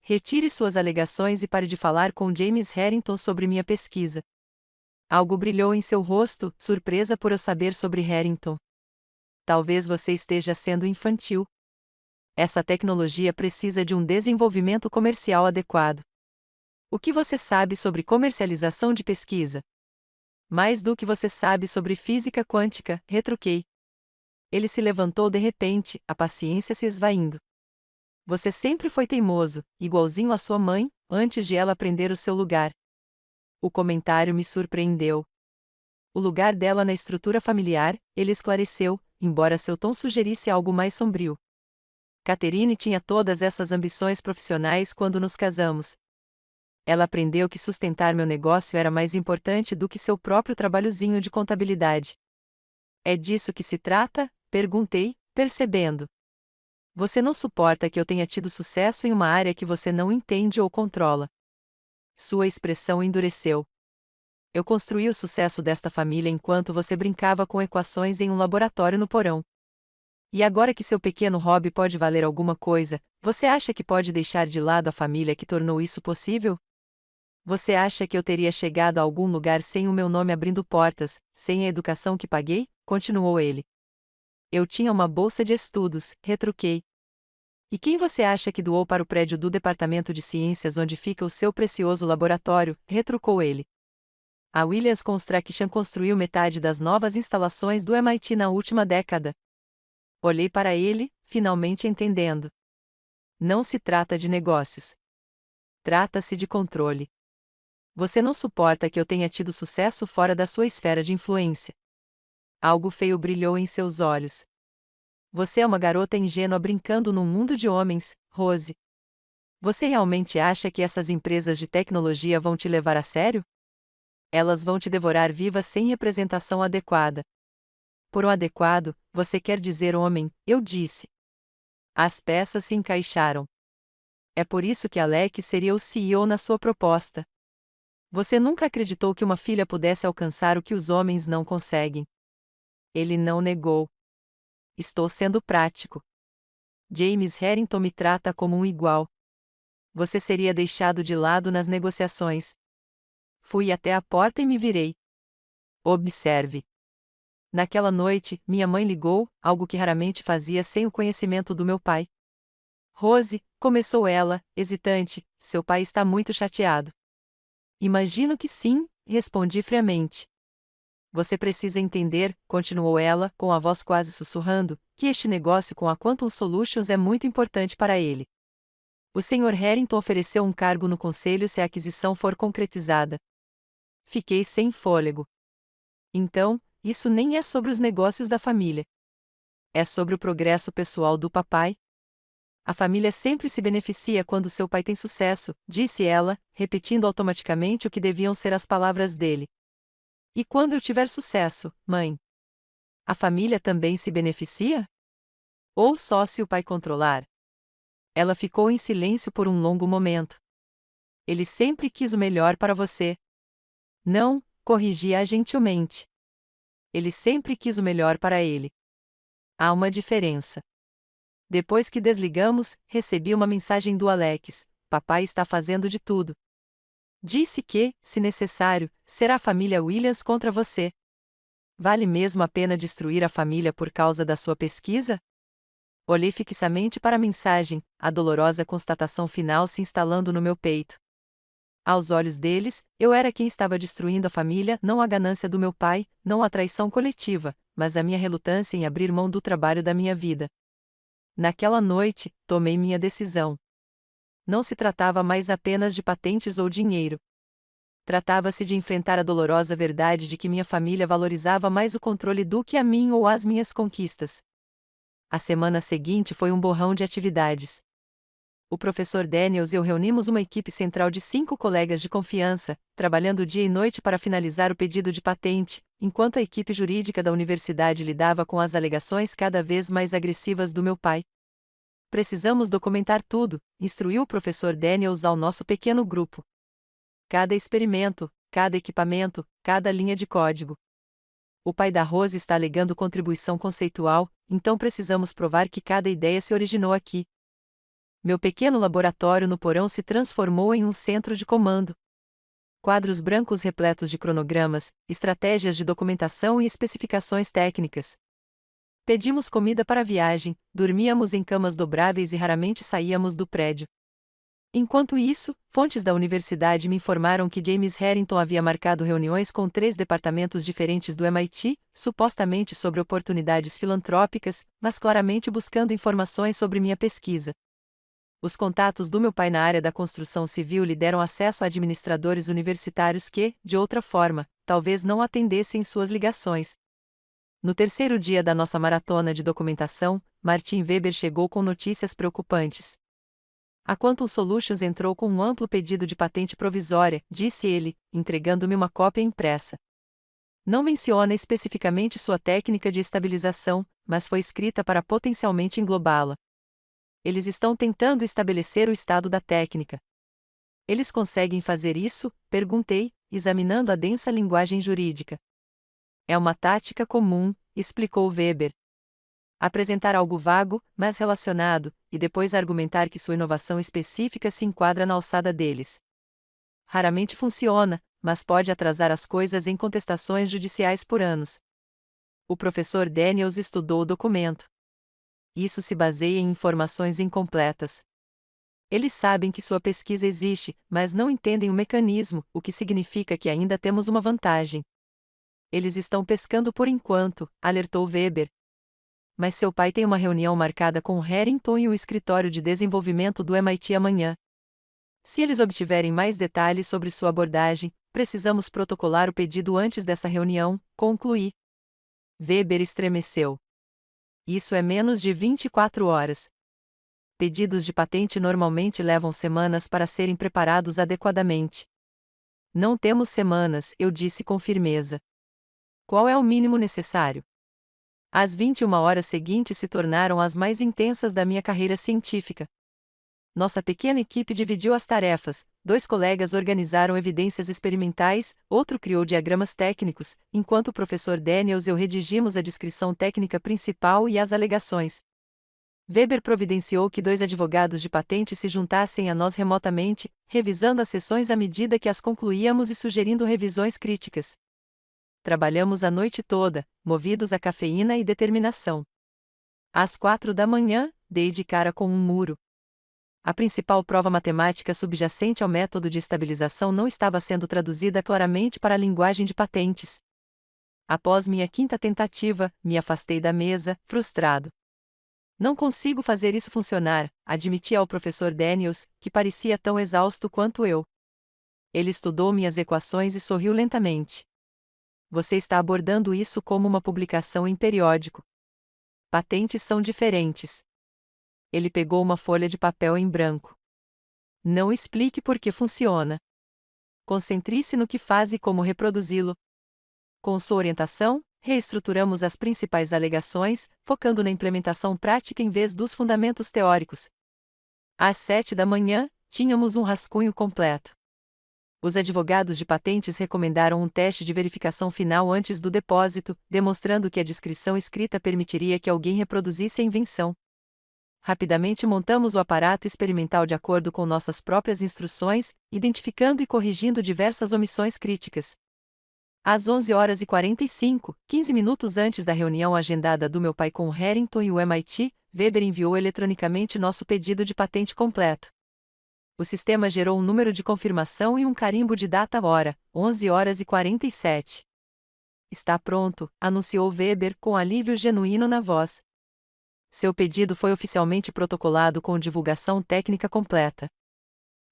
Retire suas alegações e pare de falar com James Harrington sobre minha pesquisa. Algo brilhou em seu rosto, surpresa por eu saber sobre Harrington. Talvez você esteja sendo infantil. Essa tecnologia precisa de um desenvolvimento comercial adequado. O que você sabe sobre comercialização de pesquisa? Mais do que você sabe sobre física quântica, retruquei. Ele se levantou de repente, a paciência se esvaindo. Você sempre foi teimoso, igualzinho à sua mãe, antes de ela aprender o seu lugar. O comentário me surpreendeu. O lugar dela na estrutura familiar, ele esclareceu, embora seu tom sugerisse algo mais sombrio. Catherine tinha todas essas ambições profissionais quando nos casamos. Ela aprendeu que sustentar meu negócio era mais importante do que seu próprio trabalhozinho de contabilidade. É disso que se trata? Perguntei, percebendo. Você não suporta que eu tenha tido sucesso em uma área que você não entende ou controla. Sua expressão endureceu. Eu construí o sucesso desta família enquanto você brincava com equações em um laboratório no porão. E agora que seu pequeno hobby pode valer alguma coisa, você acha que pode deixar de lado a família que tornou isso possível? Você acha que eu teria chegado a algum lugar sem o meu nome abrindo portas, sem a educação que paguei? Continuou ele. Eu tinha uma bolsa de estudos, retruquei. E quem você acha que doou para o prédio do Departamento de Ciências onde fica o seu precioso laboratório? Retrucou ele. A Williams Construction construiu metade das novas instalações do MIT na última década. Olhei para ele, finalmente entendendo. Não se trata de negócios. Trata-se de controle. Você não suporta que eu tenha tido sucesso fora da sua esfera de influência. Algo feio brilhou em seus olhos. Você é uma garota ingênua brincando num mundo de homens, Rose. Você realmente acha que essas empresas de tecnologia vão te levar a sério? Elas vão te devorar viva sem representação adequada. Por um adequado, você quer dizer homem, eu disse. As peças se encaixaram. É por isso que Alex seria o CEO na sua proposta. Você nunca acreditou que uma filha pudesse alcançar o que os homens não conseguem. Ele não negou. Estou sendo prático. James Harrington me trata como um igual. Você seria deixado de lado nas negociações. Fui até a porta e me virei. Observe. Naquela noite, minha mãe ligou, algo que raramente fazia sem o conhecimento do meu pai. Rose, começou ela, hesitante, seu pai está muito chateado. Imagino que sim, respondi friamente. Você precisa entender, continuou ela, com a voz quase sussurrando, que este negócio com a Quantum Solutions é muito importante para ele. O Sr. Harrington ofereceu um cargo no conselho se a aquisição for concretizada. Fiquei sem fôlego. Então, isso nem é sobre os negócios da família. É sobre o progresso pessoal do papai. A família sempre se beneficia quando seu pai tem sucesso, disse ela, repetindo automaticamente o que deviam ser as palavras dele. E quando eu tiver sucesso, mãe? A família também se beneficia? Ou só se o pai controlar? Ela ficou em silêncio por um longo momento. Ele sempre quis o melhor para você. Não, corrigi-a gentilmente. Ele sempre quis o melhor para ele. Há uma diferença. Depois que desligamos, recebi uma mensagem do Alex: papai está fazendo de tudo. Disse que, se necessário, será a família Williams contra você. Vale mesmo a pena destruir a família por causa da sua pesquisa? Olhei fixamente para a mensagem, a dolorosa constatação final se instalando no meu peito. Aos olhos deles, eu era quem estava destruindo a família, não a ganância do meu pai, não a traição coletiva, mas a minha relutância em abrir mão do trabalho da minha vida. Naquela noite, tomei minha decisão. Não se tratava mais apenas de patentes ou dinheiro. Tratava-se de enfrentar a dolorosa verdade de que minha família valorizava mais o controle do que a mim ou as minhas conquistas. A semana seguinte foi um borrão de atividades. O professor Daniels e eu reunimos uma equipe central de 5 colegas de confiança, trabalhando dia e noite para finalizar o pedido de patente, enquanto a equipe jurídica da universidade lidava com as alegações cada vez mais agressivas do meu pai. Precisamos documentar tudo, instruiu o professor Daniels ao nosso pequeno grupo. Cada experimento, cada equipamento, cada linha de código. O pai da Rose está alegando contribuição conceitual, então precisamos provar que cada ideia se originou aqui. Meu pequeno laboratório no porão se transformou em um centro de comando. Quadros brancos repletos de cronogramas, estratégias de documentação e especificações técnicas. Pedimos comida para a viagem, dormíamos em camas dobráveis e raramente saíamos do prédio. Enquanto isso, fontes da universidade me informaram que James Harrington havia marcado reuniões com 3 departamentos diferentes do MIT, supostamente sobre oportunidades filantrópicas, mas claramente buscando informações sobre minha pesquisa. Os contatos do meu pai na área da construção civil lhe deram acesso a administradores universitários que, de outra forma, talvez não atendessem suas ligações. No terceiro dia da nossa maratona de documentação, Martin Weber chegou com notícias preocupantes. A Quantum Solutions entrou com um amplo pedido de patente provisória, disse ele, entregando-me uma cópia impressa. Não menciona especificamente sua técnica de estabilização, mas foi escrita para potencialmente englobá-la. Eles estão tentando estabelecer o estado da técnica. Eles conseguem fazer isso? Perguntei, examinando a densa linguagem jurídica. É uma tática comum, explicou Weber. Apresentar algo vago, mas relacionado, e depois argumentar que sua inovação específica se enquadra na alçada deles. Raramente funciona, mas pode atrasar as coisas em contestações judiciais por anos. O professor Daniels estudou o documento. Isso se baseia em informações incompletas. Eles sabem que sua pesquisa existe, mas não entendem o mecanismo, o que significa que ainda temos uma vantagem. Eles estão pescando por enquanto, alertou Weber. Mas seu pai tem uma reunião marcada com o Harrington e o escritório de desenvolvimento do MIT amanhã. Se eles obtiverem mais detalhes sobre sua abordagem, precisamos protocolar o pedido antes dessa reunião, concluí. Weber estremeceu. Isso é menos de 24 horas. Pedidos de patente normalmente levam semanas para serem preparados adequadamente. Não temos semanas, eu disse com firmeza. Qual é o mínimo necessário? As 21 horas seguintes se tornaram as mais intensas da minha carreira científica. Nossa pequena equipe dividiu as tarefas, 2 colegas organizaram evidências experimentais, outro criou diagramas técnicos, enquanto o professor Daniels e eu redigimos a descrição técnica principal e as alegações. Weber providenciou que 2 advogados de patente se juntassem a nós remotamente, revisando as sessões à medida que as concluíamos e sugerindo revisões críticas. Trabalhamos a noite toda, movidos a cafeína e determinação. Às 4 da manhã, dei de cara com um muro. A principal prova matemática subjacente ao método de estabilização não estava sendo traduzida claramente para a linguagem de patentes. Após minha 5ª tentativa, me afastei da mesa, frustrado. Não consigo fazer isso funcionar, admiti ao professor Daniels, que parecia tão exausto quanto eu. Ele estudou minhas equações e sorriu lentamente. Você está abordando isso como uma publicação em periódico. Patentes são diferentes. Ele pegou uma folha de papel em branco. Não explique por que funciona. Concentre-se no que faz e como reproduzi-lo. Com sua orientação, reestruturamos as principais alegações, focando na implementação prática em vez dos fundamentos teóricos. Às 7 da manhã, tínhamos um rascunho completo. Os advogados de patentes recomendaram um teste de verificação final antes do depósito, demonstrando que a descrição escrita permitiria que alguém reproduzisse a invenção. Rapidamente montamos o aparato experimental de acordo com nossas próprias instruções, identificando e corrigindo diversas omissões críticas. Às 11h45, 15 minutos antes da reunião agendada do meu pai com o Harrington e o MIT, Weber enviou eletronicamente nosso pedido de patente completo. O sistema gerou um número de confirmação e um carimbo de data-hora, 11h47. Está pronto, anunciou Weber com alívio genuíno na voz. Seu pedido foi oficialmente protocolado com divulgação técnica completa.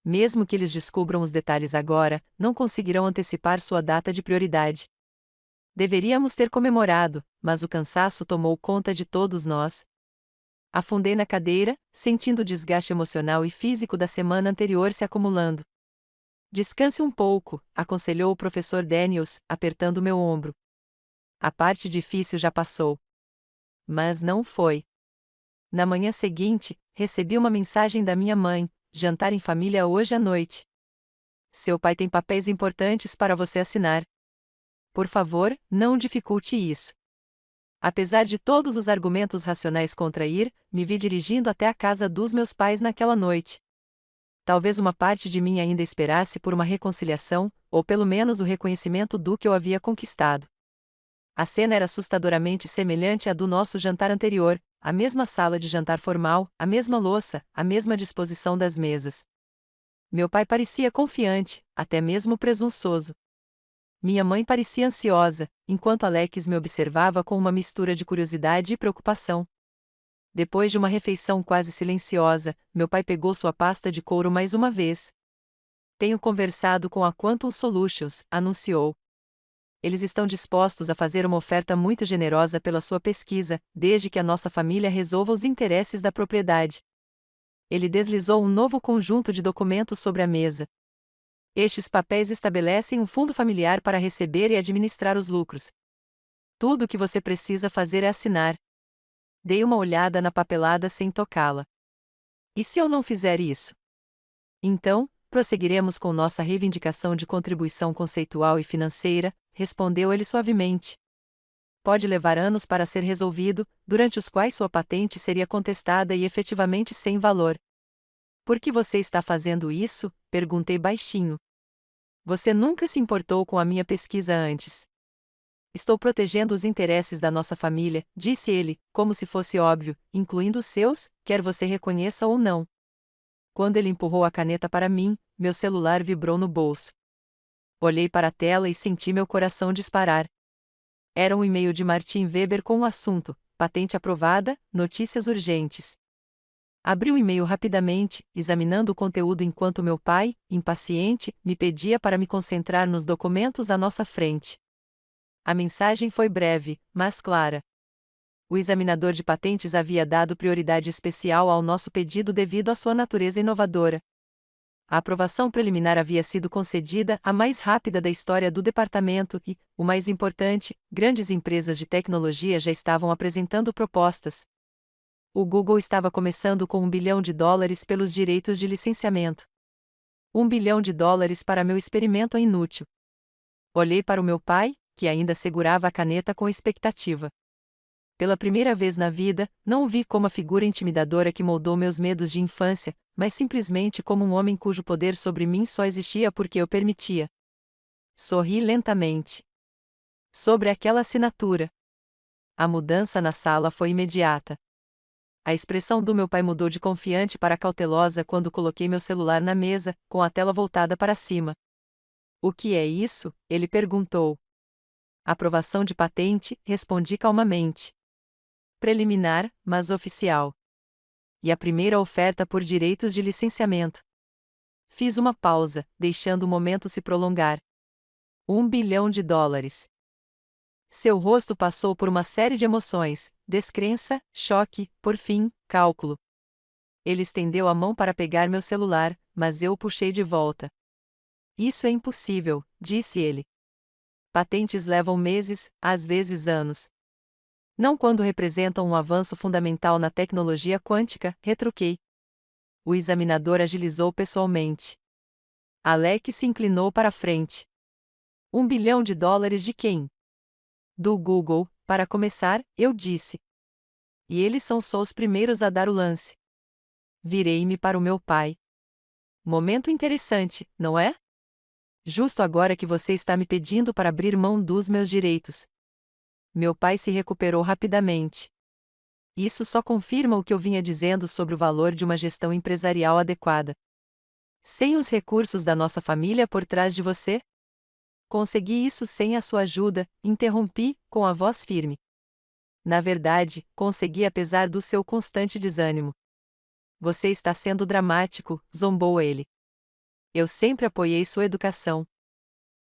Mesmo que eles descubram os detalhes agora, não conseguirão antecipar sua data de prioridade. Deveríamos ter comemorado, mas o cansaço tomou conta de todos nós. Afundei na cadeira, sentindo o desgaste emocional e físico da semana anterior se acumulando. Descanse um pouco, aconselhou o professor Daniels, apertando meu ombro. A parte difícil já passou. Mas não foi. Na manhã seguinte, recebi uma mensagem da minha mãe: jantar em família hoje à noite. Seu pai tem papéis importantes para você assinar. Por favor, não dificulte isso. Apesar de todos os argumentos racionais contra ir, me vi dirigindo até a casa dos meus pais naquela noite. Talvez uma parte de mim ainda esperasse por uma reconciliação, ou pelo menos o reconhecimento do que eu havia conquistado. A cena era assustadoramente semelhante à do nosso jantar anterior, a mesma sala de jantar formal, a mesma louça, a mesma disposição das mesas. Meu pai parecia confiante, até mesmo presunçoso. Minha mãe parecia ansiosa, enquanto Alex me observava com uma mistura de curiosidade e preocupação. Depois de uma refeição quase silenciosa, meu pai pegou sua pasta de couro mais uma vez. Tenho conversado com a Quantum Solutions, anunciou. Eles estão dispostos a fazer uma oferta muito generosa pela sua pesquisa, desde que a nossa família resolva os interesses da propriedade. Ele deslizou um novo conjunto de documentos sobre a mesa. Estes papéis estabelecem um fundo familiar para receber e administrar os lucros. Tudo o que você precisa fazer é assinar. Dei uma olhada na papelada sem tocá-la. E se eu não fizer isso? Então, prosseguiremos com nossa reivindicação de contribuição conceitual e financeira, respondeu ele suavemente. Pode levar anos para ser resolvido, durante os quais sua patente seria contestada e efetivamente sem valor. Por que você está fazendo isso? Perguntei baixinho. Você nunca se importou com a minha pesquisa antes. Estou protegendo os interesses da nossa família, disse ele, como se fosse óbvio, incluindo os seus, quer você reconheça ou não. Quando ele empurrou a caneta para mim, meu celular vibrou no bolso. Olhei para a tela e senti meu coração disparar. Era um e-mail de Martin Weber com o assunto: patente aprovada, notícias urgentes. Abri o e-mail rapidamente, examinando o conteúdo enquanto meu pai, impaciente, me pedia para me concentrar nos documentos à nossa frente. A mensagem foi breve, mas clara. O examinador de patentes havia dado prioridade especial ao nosso pedido devido à sua natureza inovadora. A aprovação preliminar havia sido concedida, a mais rápida da história do departamento e, o mais importante, grandes empresas de tecnologia já estavam apresentando propostas. O Google estava começando com $1 bilhão pelos direitos de licenciamento. $1 bilhão para meu experimento é inútil. Olhei para o meu pai, que ainda segurava a caneta com expectativa. Pela primeira vez na vida, não o vi como a figura intimidadora que moldou meus medos de infância, mas simplesmente como um homem cujo poder sobre mim só existia porque eu permitia. Sorri lentamente. Sobre aquela assinatura. A mudança na sala foi imediata. A expressão do meu pai mudou de confiante para cautelosa quando coloquei meu celular na mesa, com a tela voltada para cima. O que é isso? Ele perguntou. Aprovação de patente, respondi calmamente. Preliminar, mas oficial. E a primeira oferta por direitos de licenciamento. Fiz uma pausa, deixando o momento se prolongar. $1 bilhão. Seu rosto passou por uma série de emoções: descrença, choque, por fim, cálculo. Ele estendeu a mão para pegar meu celular, mas eu o puxei de volta. Isso é impossível, disse ele. Patentes levam meses, às vezes anos. Não quando representam um avanço fundamental na tecnologia quântica, retruquei. O examinador agilizou pessoalmente. Alex se inclinou para a frente. $1 bilhão de quem? Do Google, para começar, eu disse. E eles são só os primeiros a dar o lance. Virei-me para o meu pai. Momento interessante, não é? Justo agora que você está me pedindo para abrir mão dos meus direitos. Meu pai se recuperou rapidamente. Isso só confirma o que eu vinha dizendo sobre o valor de uma gestão empresarial adequada. Sem os recursos da nossa família por trás de você? Consegui isso sem a sua ajuda, interrompi, com a voz firme. Na verdade, consegui apesar do seu constante desânimo. Você está sendo dramático, zombou ele. Eu sempre apoiei sua educação.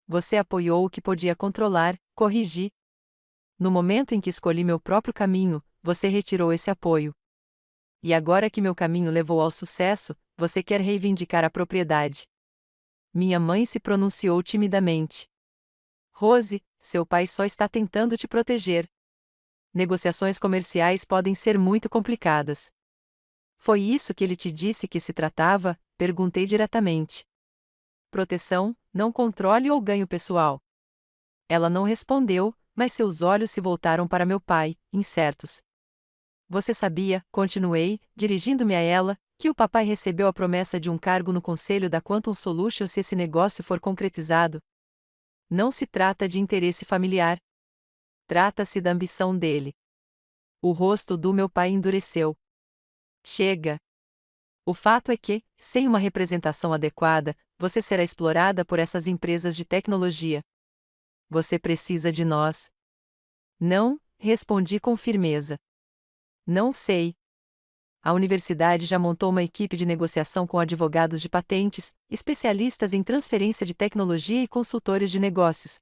Você apoiou o que podia controlar, corrigi. No momento em que escolhi meu próprio caminho, você retirou esse apoio. E agora que meu caminho levou ao sucesso, você quer reivindicar a propriedade. Minha mãe se pronunciou timidamente. Rose, seu pai só está tentando te proteger. Negociações comerciais podem ser muito complicadas. Foi isso que ele te disse que se tratava? Perguntei diretamente. Proteção, não controle ou ganho pessoal. Ela não respondeu, mas seus olhos se voltaram para meu pai, incertos. Você sabia, continuei, dirigindo-me a ela, que o papai recebeu a promessa de um cargo no conselho da Quantum Solutions se esse negócio for concretizado? Não se trata de interesse familiar. Trata-se da ambição dele. O rosto do meu pai endureceu. Chega. O fato é que, sem uma representação adequada, você será explorada por essas empresas de tecnologia. Você precisa de nós. Não, respondi com firmeza. Não sei. A universidade já montou uma equipe de negociação com advogados de patentes, especialistas em transferência de tecnologia e consultores de negócios.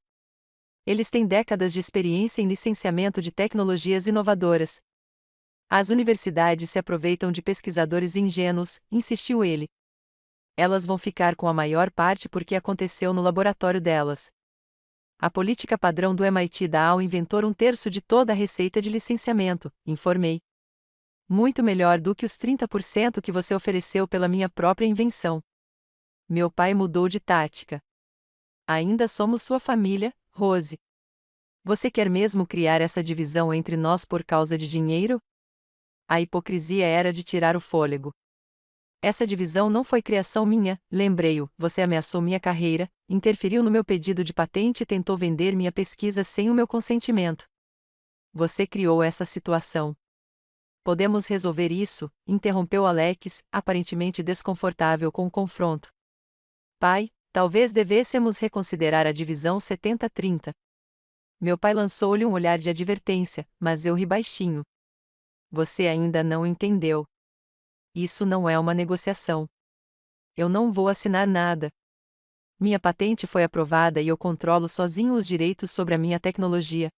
Eles têm décadas de experiência em licenciamento de tecnologias inovadoras. As universidades se aproveitam de pesquisadores ingênuos, insistiu ele. Elas vão ficar com a maior parte porque aconteceu no laboratório delas. A política padrão do MIT dá ao inventor 1/3 de toda a receita de licenciamento, informei. Muito melhor do que os 30% que você ofereceu pela minha própria invenção. Meu pai mudou de tática. Ainda somos sua família, Rose. Você quer mesmo criar essa divisão entre nós por causa de dinheiro? A hipocrisia era de tirar o fôlego. Essa divisão não foi criação minha, lembrei-o, você ameaçou minha carreira, interferiu no meu pedido de patente e tentou vender minha pesquisa sem o meu consentimento. Você criou essa situação. Podemos resolver isso, interrompeu Alex, aparentemente desconfortável com o confronto. Pai, talvez devêssemos reconsiderar a divisão 70-30. Meu pai lançou-lhe um olhar de advertência, mas eu ri baixinho. Você ainda não entendeu. Isso não é uma negociação. Eu não vou assinar nada. Minha patente foi aprovada e eu controlo sozinho os direitos sobre a minha tecnologia.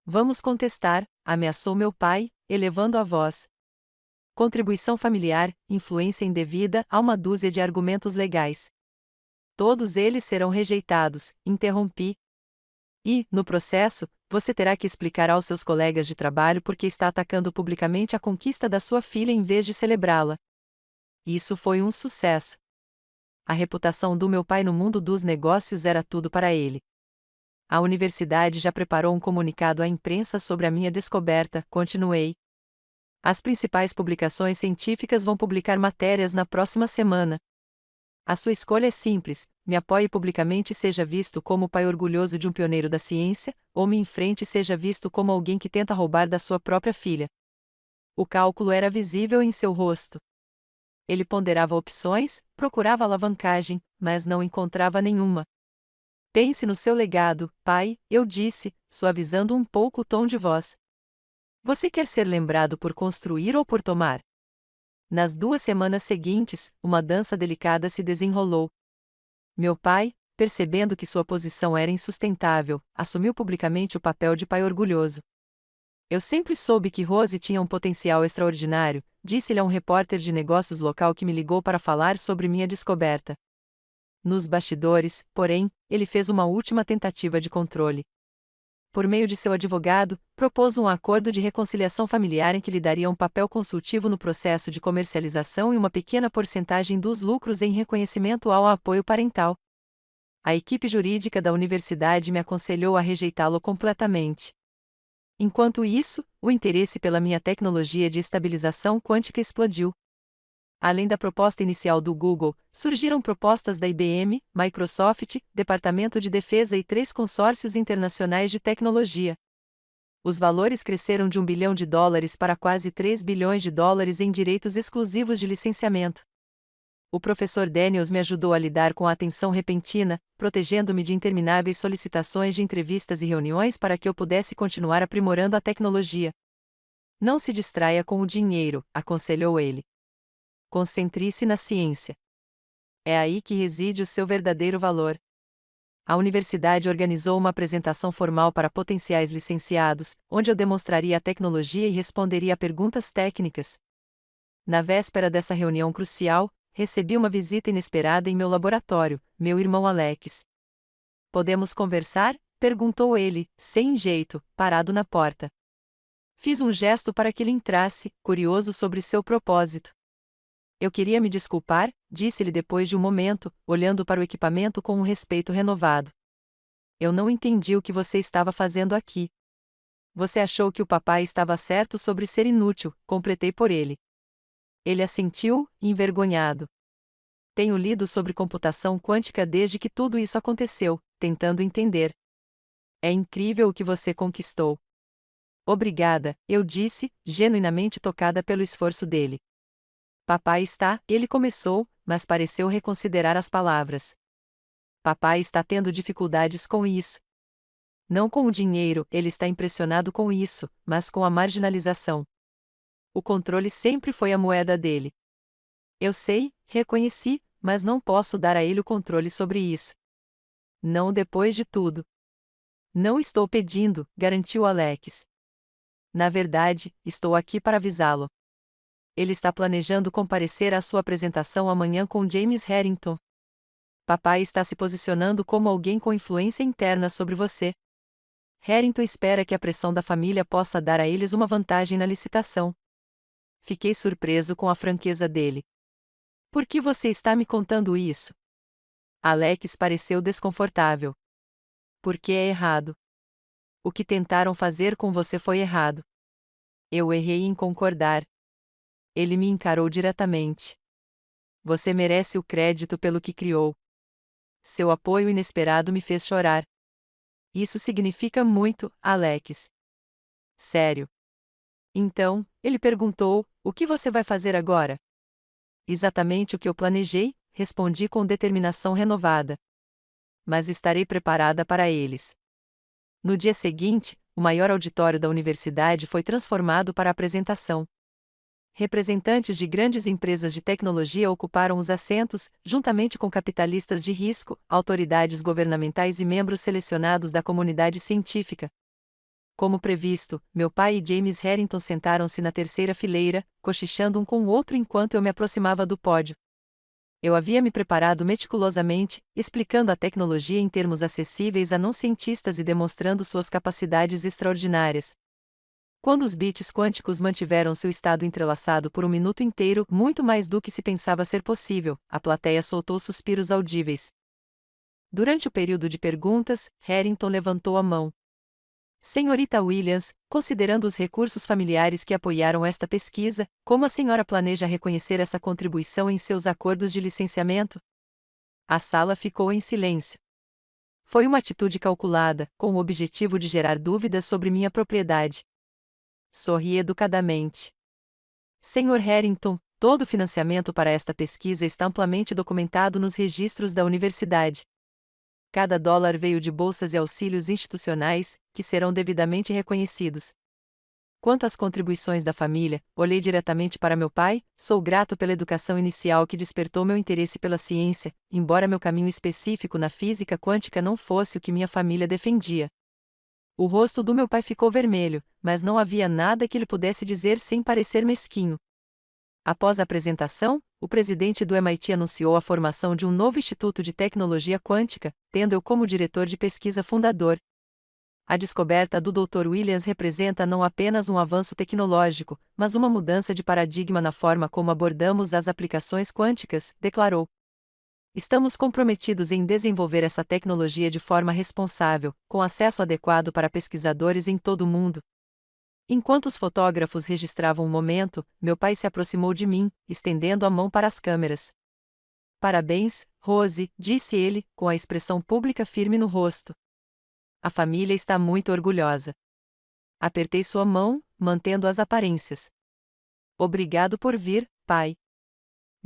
Vamos contestar, ameaçou meu pai, elevando a voz. Contribuição familiar, influência indevida, há uma dúzia de argumentos legais. Todos eles serão rejeitados, interrompi. E, no processo, você terá que explicar aos seus colegas de trabalho por que está atacando publicamente a conquista da sua filha em vez de celebrá-la. Isso foi um sucesso. A reputação do meu pai no mundo dos negócios era tudo para ele. A universidade já preparou um comunicado à imprensa sobre a minha descoberta, continuei. As principais publicações científicas vão publicar matérias na próxima semana. A sua escolha é simples: me apoie publicamente e seja visto como o pai orgulhoso de um pioneiro da ciência, ou me enfrente e seja visto como alguém que tenta roubar da sua própria filha. O cálculo era visível em seu rosto. Ele ponderava opções, procurava alavancagem, mas não encontrava nenhuma. Pense no seu legado, pai, eu disse, suavizando um pouco o tom de voz. Você quer ser lembrado por construir ou por tomar? Nas 2 semanas seguintes, uma dança delicada se desenrolou. Meu pai, percebendo que sua posição era insustentável, assumiu publicamente o papel de pai orgulhoso. Eu sempre soube que Rose tinha um potencial extraordinário, disse-lhe a um repórter de negócios local que me ligou para falar sobre minha descoberta. Nos bastidores, porém, ele fez uma última tentativa de controle. Por meio de seu advogado, propôs um acordo de reconciliação familiar em que lhe daria um papel consultivo no processo de comercialização e uma pequena porcentagem dos lucros em reconhecimento ao apoio parental. A equipe jurídica da universidade me aconselhou a rejeitá-lo completamente. Enquanto isso, o interesse pela minha tecnologia de estabilização quântica explodiu. Além da proposta inicial do Google, surgiram propostas da IBM, Microsoft, Departamento de Defesa e 3 consórcios internacionais de tecnologia. Os valores cresceram de US$ 1 bilhão para quase US$ 3 bilhões em direitos exclusivos de licenciamento. O professor Daniels me ajudou a lidar com a atenção repentina, protegendo-me de intermináveis solicitações de entrevistas e reuniões para que eu pudesse continuar aprimorando a tecnologia. Não se distraia com o dinheiro, aconselhou ele. Concentre-se na ciência. É aí que reside o seu verdadeiro valor. A universidade organizou uma apresentação formal para potenciais licenciados, onde eu demonstraria a tecnologia e responderia a perguntas técnicas. Na véspera dessa reunião crucial, recebi uma visita inesperada em meu laboratório, meu irmão Alex. Podemos conversar? Perguntou ele, sem jeito, parado na porta. Fiz um gesto para que ele entrasse, curioso sobre seu propósito. Eu queria me desculpar, disse-lhe depois de um momento, olhando para o equipamento com um respeito renovado. Eu não entendi o que você estava fazendo aqui. Você achou que o papai estava certo sobre ser inútil, completei por ele. Ele assentiu, envergonhado. Tenho lido sobre computação quântica desde que tudo isso aconteceu, tentando entender. É incrível o que você conquistou. Obrigada, eu disse, genuinamente tocada pelo esforço dele. Papai está, ele começou, mas pareceu reconsiderar as palavras. Papai está tendo dificuldades com isso. Não com o dinheiro, ele está impressionado com isso, mas com a marginalização. O controle sempre foi a moeda dele. Eu sei, reconheci, mas não posso dar a ele o controle sobre isso. Não depois de tudo. Não estou pedindo, garantiu Alex. Na verdade, estou aqui para avisá-lo. Ele está planejando comparecer à sua apresentação amanhã com James Harrington. Papai está se posicionando como alguém com influência interna sobre você. Harrington espera que a pressão da família possa dar a eles uma vantagem na licitação. Fiquei surpreso com a franqueza dele. Por que você está me contando isso? Alex pareceu desconfortável. Porque é errado. O que tentaram fazer com você foi errado. Eu errei em concordar. Ele me encarou diretamente. Você merece o crédito pelo que criou. Seu apoio inesperado me fez chorar. Isso significa muito, Alex. Sério. Então, ele perguntou: o que você vai fazer agora? Exatamente o que eu planejei, respondi com determinação renovada. Mas estarei preparada para eles. No dia seguinte, o maior auditório da universidade foi transformado para a apresentação. Representantes de grandes empresas de tecnologia ocuparam os assentos, juntamente com capitalistas de risco, autoridades governamentais e membros selecionados da comunidade científica. Como previsto, meu pai e James Harrington sentaram-se na terceira fileira, cochichando um com o outro enquanto eu me aproximava do pódio. Eu havia me preparado meticulosamente, explicando a tecnologia em termos acessíveis a não cientistas e demonstrando suas capacidades extraordinárias. Quando os bits quânticos mantiveram seu estado entrelaçado por um minuto inteiro, muito mais do que se pensava ser possível, a plateia soltou suspiros audíveis. Durante o período de perguntas, Harrington levantou a mão. Senhorita Williams, considerando os recursos familiares que apoiaram esta pesquisa, como a senhora planeja reconhecer essa contribuição em seus acordos de licenciamento? A sala ficou em silêncio. Foi uma atitude calculada, com o objetivo de gerar dúvidas sobre minha propriedade. Sorri educadamente. Senhor Harrington, todo o financiamento para esta pesquisa está amplamente documentado nos registros da universidade. Cada dólar veio de bolsas e auxílios institucionais, que serão devidamente reconhecidos. Quanto às contribuições da família, olhei diretamente para meu pai, sou grato pela educação inicial que despertou meu interesse pela ciência, embora meu caminho específico na física quântica não fosse o que minha família defendia. O rosto do meu pai ficou vermelho, mas não havia nada que ele pudesse dizer sem parecer mesquinho. Após a apresentação, o presidente do MIT anunciou a formação de um novo Instituto de Tecnologia Quântica, tendo eu como diretor de pesquisa fundador. A descoberta do Dr. Williams representa não apenas um avanço tecnológico, mas uma mudança de paradigma na forma como abordamos as aplicações quânticas, declarou. Estamos comprometidos em desenvolver essa tecnologia de forma responsável, com acesso adequado para pesquisadores em todo o mundo. Enquanto os fotógrafos registravam o momento, meu pai se aproximou de mim, estendendo a mão para as câmeras. Parabéns, Rose, disse ele, com a expressão pública firme no rosto. A família está muito orgulhosa. Apertei sua mão, mantendo as aparências. Obrigado por vir, pai.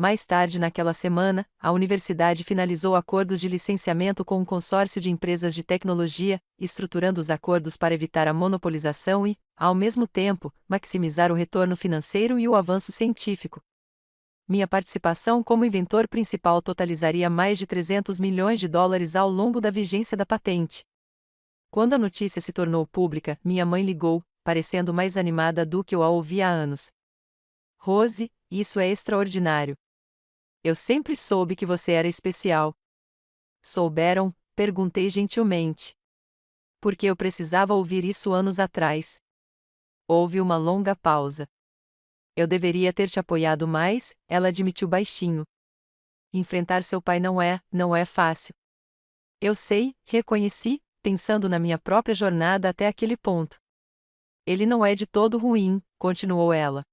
Mais tarde naquela semana, a universidade finalizou acordos de licenciamento com um consórcio de empresas de tecnologia, estruturando os acordos para evitar a monopolização e, ao mesmo tempo, maximizar o retorno financeiro e o avanço científico. Minha participação como inventor principal totalizaria mais de 300 milhões de dólares ao longo da vigência da patente. Quando a notícia se tornou pública, minha mãe ligou, parecendo mais animada do que eu a ouvia há anos. Rose, isso é extraordinário. Eu sempre soube que você era especial. Souberam? Perguntei gentilmente. Porque eu precisava ouvir isso anos atrás. Houve uma longa pausa. Eu deveria ter te apoiado mais, ela admitiu baixinho. Enfrentar seu pai não é fácil. Eu sei, reconheci, pensando na minha própria jornada até aquele ponto. Ele não é de todo ruim, continuou ela.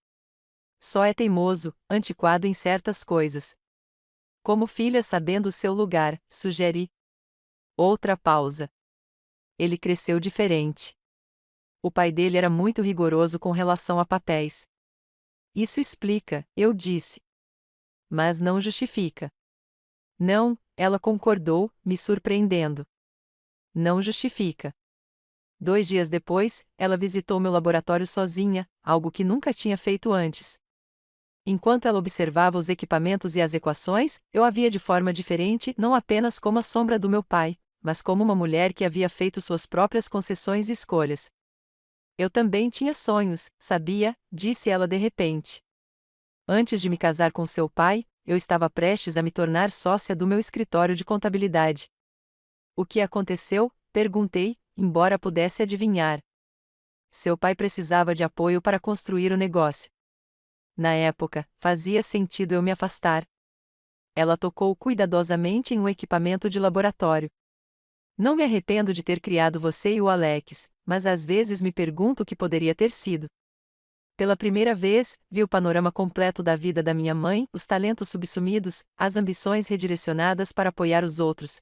Só é teimoso, antiquado em certas coisas. Como filha sabendo o seu lugar, sugeri. Outra pausa. Ele cresceu diferente. O pai dele era muito rigoroso com relação a papéis. Isso explica, eu disse. mas não justifica. Não, ela concordou, me surpreendendo. Não justifica. 2 dias depois, ela visitou meu laboratório sozinha, algo que nunca tinha feito antes. Enquanto ela observava os equipamentos e as equações, eu a via de forma diferente, não apenas como a sombra do meu pai, mas como uma mulher que havia feito suas próprias concessões e escolhas. Eu também tinha sonhos, sabia, disse ela de repente. Antes de me casar com seu pai, eu estava prestes a me tornar sócia do meu escritório de contabilidade. O que aconteceu? Perguntei, embora pudesse adivinhar. Seu pai precisava de apoio para construir o negócio. Na época, fazia sentido eu me afastar. Ela tocou cuidadosamente em um equipamento de laboratório. Não me arrependo de ter criado você e o Alex, mas às vezes me pergunto o que poderia ter sido. Pela primeira vez, vi o panorama completo da vida da minha mãe, os talentos subsumidos, as ambições redirecionadas para apoiar os outros.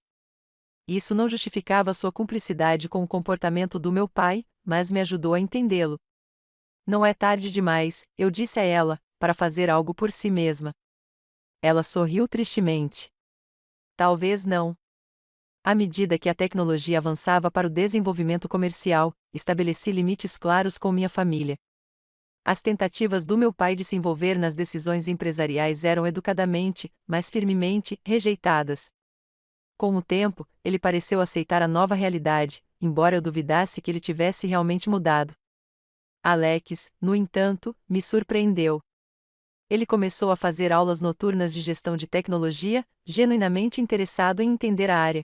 Isso não justificava sua cumplicidade com o comportamento do meu pai, mas me ajudou a entendê-lo. Não é tarde demais, eu disse a ela, para fazer algo por si mesma. Ela sorriu tristemente. Talvez não. À medida que a tecnologia avançava para o desenvolvimento comercial, estabeleci limites claros com minha família. As tentativas do meu pai de se envolver nas decisões empresariais eram educadamente, mas firmemente, rejeitadas. Com o tempo, ele pareceu aceitar a nova realidade, embora eu duvidasse que ele tivesse realmente mudado. Alex, no entanto, me surpreendeu. Ele começou a fazer aulas noturnas de gestão de tecnologia, genuinamente interessado em entender a área.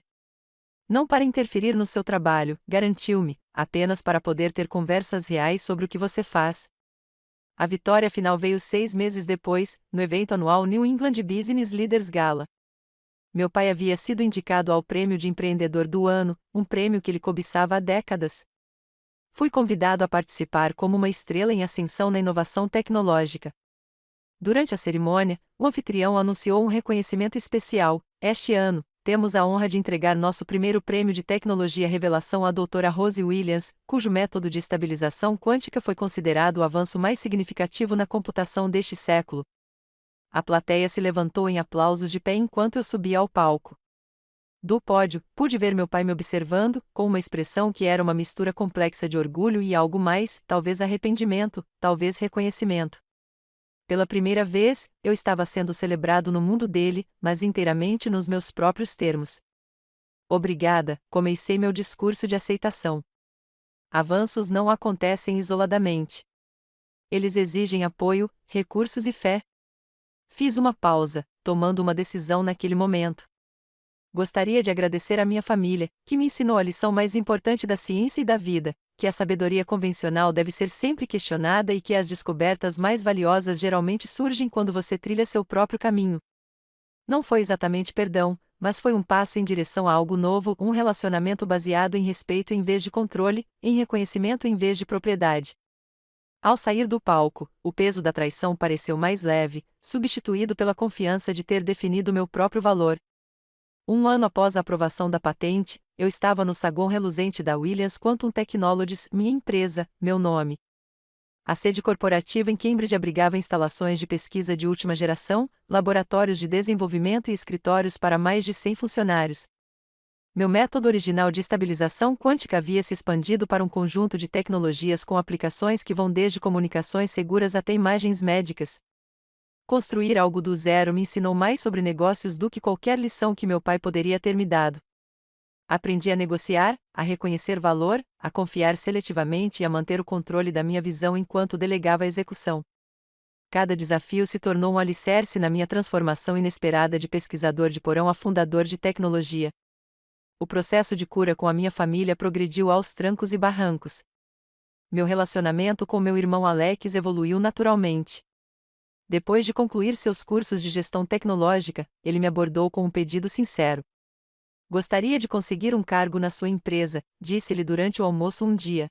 Não para interferir no seu trabalho, garantiu-me, apenas para poder ter conversas reais sobre o que você faz. A vitória final veio 6 meses depois, no evento anual New England Business Leaders Gala. Meu pai havia sido indicado ao Prêmio de Empreendedor do Ano, um prêmio que ele cobiçava há décadas. Fui convidado a participar como uma estrela em ascensão na inovação tecnológica. Durante a cerimônia, o anfitrião anunciou um reconhecimento especial. Este ano, temos a honra de entregar nosso primeiro prêmio de tecnologia revelação à doutora Rose Williams, cujo método de estabilização quântica foi considerado o avanço mais significativo na computação deste século. A plateia se levantou em aplausos de pé enquanto eu subia ao palco. Do pódio, pude ver meu pai me observando, com uma expressão que era uma mistura complexa de orgulho e algo mais, talvez arrependimento, talvez reconhecimento. Pela primeira vez, eu estava sendo celebrado no mundo dele, mas inteiramente nos meus próprios termos. Obrigada, comecei meu discurso de aceitação. Avanços não acontecem isoladamente. Eles exigem apoio, recursos e fé. Fiz uma pausa, tomando uma decisão naquele momento. Gostaria de agradecer à minha família, que me ensinou a lição mais importante da ciência e da vida, que a sabedoria convencional deve ser sempre questionada e que as descobertas mais valiosas geralmente surgem quando você trilha seu próprio caminho. Não foi exatamente perdão, mas foi um passo em direção a algo novo, um relacionamento baseado em respeito em vez de controle, em reconhecimento em vez de propriedade. Ao sair do palco, o peso da traição pareceu mais leve, substituído pela confiança de ter definido meu próprio valor. 1 ano após a aprovação da patente, eu estava no saguão reluzente da Williams Quantum Technologies, minha empresa, meu nome. A sede corporativa em Cambridge abrigava instalações de pesquisa de última geração, laboratórios de desenvolvimento e escritórios para mais de 100 funcionários. Meu método original de estabilização quântica havia se expandido para um conjunto de tecnologias com aplicações que vão desde comunicações seguras até imagens médicas. Construir algo do zero me ensinou mais sobre negócios do que qualquer lição que meu pai poderia ter me dado. Aprendi a negociar, a reconhecer valor, a confiar seletivamente e a manter o controle da minha visão enquanto delegava a execução. Cada desafio se tornou um alicerce na minha transformação inesperada de pesquisador de porão a fundador de tecnologia. O processo de cura com a minha família progrediu aos trancos e barrancos. Meu relacionamento com meu irmão Alex evoluiu naturalmente. Depois de concluir seus cursos de gestão tecnológica, ele me abordou com um pedido sincero. Gostaria de conseguir um cargo na sua empresa, disse-lhe durante o almoço um dia.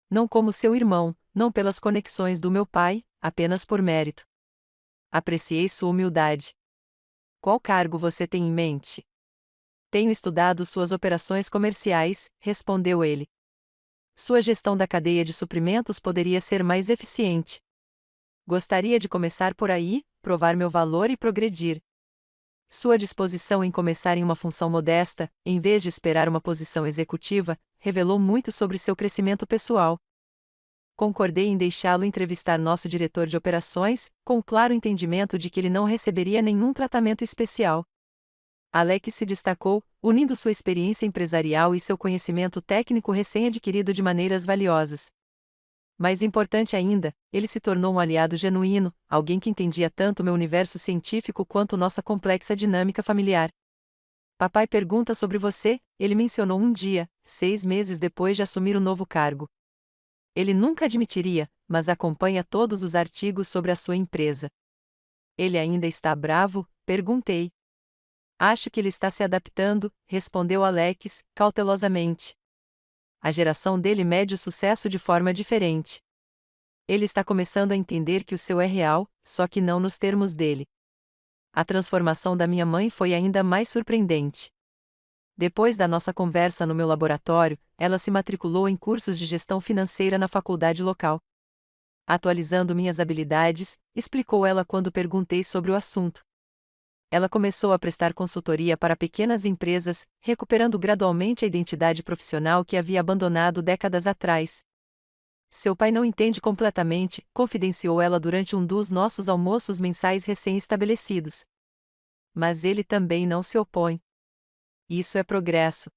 Não como seu irmão, não pelas conexões do meu pai, apenas por mérito. Apreciei sua humildade. Qual cargo você tem em mente? Tenho estudado suas operações comerciais, respondeu ele. Sua gestão da cadeia de suprimentos poderia ser mais eficiente. Gostaria de começar por aí, provar meu valor e progredir. Sua disposição em começar em uma função modesta, em vez de esperar uma posição executiva, revelou muito sobre seu crescimento pessoal. Concordei em deixá-lo entrevistar nosso diretor de operações, com o claro entendimento de que ele não receberia nenhum tratamento especial. Alex se destacou, unindo sua experiência empresarial e seu conhecimento técnico recém-adquirido de maneiras valiosas. Mais importante ainda, ele se tornou um aliado genuíno, alguém que entendia tanto meu universo científico quanto nossa complexa dinâmica familiar. Papai pergunta sobre você, ele mencionou um dia, 6 meses depois de assumir o novo cargo. Ele nunca admitiria, mas acompanha todos os artigos sobre a sua empresa. Ele ainda está bravo? Perguntei. Acho que ele está se adaptando, respondeu Alex, cautelosamente. A geração dele mede o sucesso de forma diferente. Ele está começando a entender que o seu é real, só que não nos termos dele. A transformação da minha mãe foi ainda mais surpreendente. Depois da nossa conversa no meu laboratório, ela se matriculou em cursos de gestão financeira na faculdade local. Atualizando minhas habilidades, explicou ela quando perguntei sobre o assunto. Ela começou a prestar consultoria para pequenas empresas, recuperando gradualmente a identidade profissional que havia abandonado décadas atrás. Seu pai não entende completamente, confidenciou ela durante um dos nossos almoços mensais recém-estabelecidos. Mas ele também não se opõe. Isso é progresso.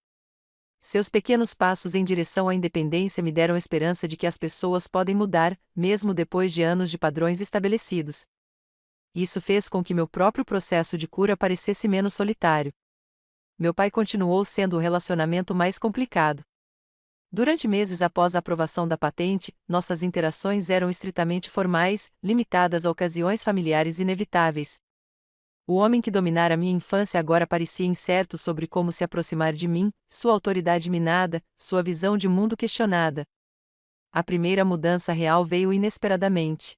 Seus pequenos passos em direção à independência me deram esperança de que as pessoas podem mudar, mesmo depois de anos de padrões estabelecidos. Isso fez com que meu próprio processo de cura parecesse menos solitário. Meu pai continuou sendo o relacionamento mais complicado. Durante meses após a aprovação da patente, nossas interações eram estritamente formais, limitadas a ocasiões familiares inevitáveis. O homem que dominara minha infância agora parecia incerto sobre como se aproximar de mim, sua autoridade minada, sua visão de mundo questionada. A primeira mudança real veio inesperadamente.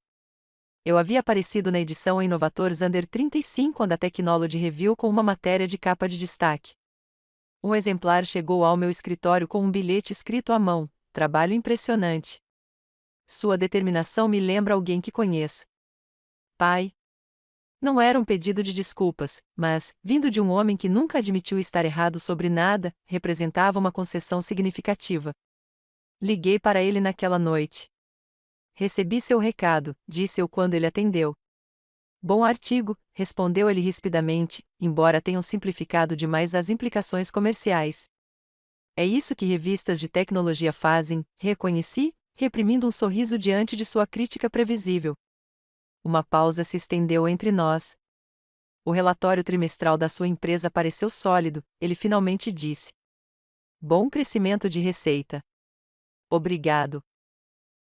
Eu havia aparecido na edição Innovators Under 35 da Technology Review com uma matéria de capa de destaque. Um exemplar chegou ao meu escritório com um bilhete escrito à mão: trabalho impressionante. Sua determinação me lembra alguém que conheço. Pai. Não era um pedido de desculpas, mas, vindo de um homem que nunca admitiu estar errado sobre nada, representava uma concessão significativa. Liguei para ele naquela noite. Recebi seu recado, disse eu quando ele atendeu. Bom artigo, respondeu ele rispidamente, embora tenham simplificado demais as implicações comerciais. É isso que revistas de tecnologia fazem, reconheci, reprimindo um sorriso diante de sua crítica previsível. Uma pausa se estendeu entre nós. O relatório trimestral da sua empresa pareceu sólido, ele finalmente disse. Bom crescimento de receita. Obrigado.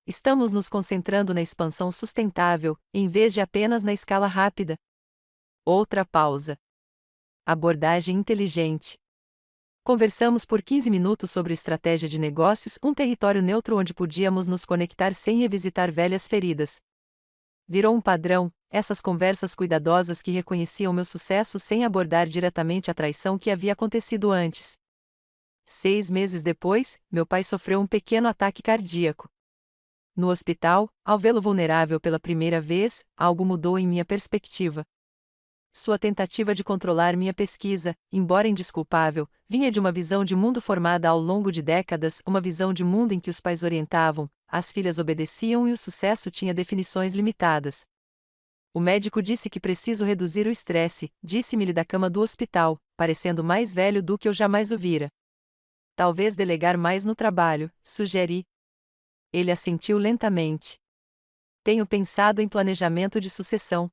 Estamos nos concentrando na expansão sustentável, em vez de apenas na escala rápida. Outra pausa. Abordagem inteligente. Conversamos por 15 minutos sobre estratégia de negócios, um território neutro onde podíamos nos conectar sem revisitar velhas feridas. Virou um padrão, essas conversas cuidadosas que reconheciam meu sucesso sem abordar diretamente a traição que havia acontecido antes. 6 meses depois, meu pai sofreu um pequeno ataque cardíaco. No hospital, ao vê-lo vulnerável pela primeira vez, algo mudou em minha perspectiva. Sua tentativa de controlar minha pesquisa, embora indesculpável, vinha de uma visão de mundo formada ao longo de décadas, uma visão de mundo em que os pais orientavam, as filhas obedeciam e o sucesso tinha definições limitadas. O médico disse que preciso reduzir o estresse, disse-me-lhe da cama do hospital, parecendo mais velho do que eu jamais o vira. Talvez delegar mais no trabalho, sugeri. Ele assentiu lentamente. Tenho pensado em planejamento de sucessão.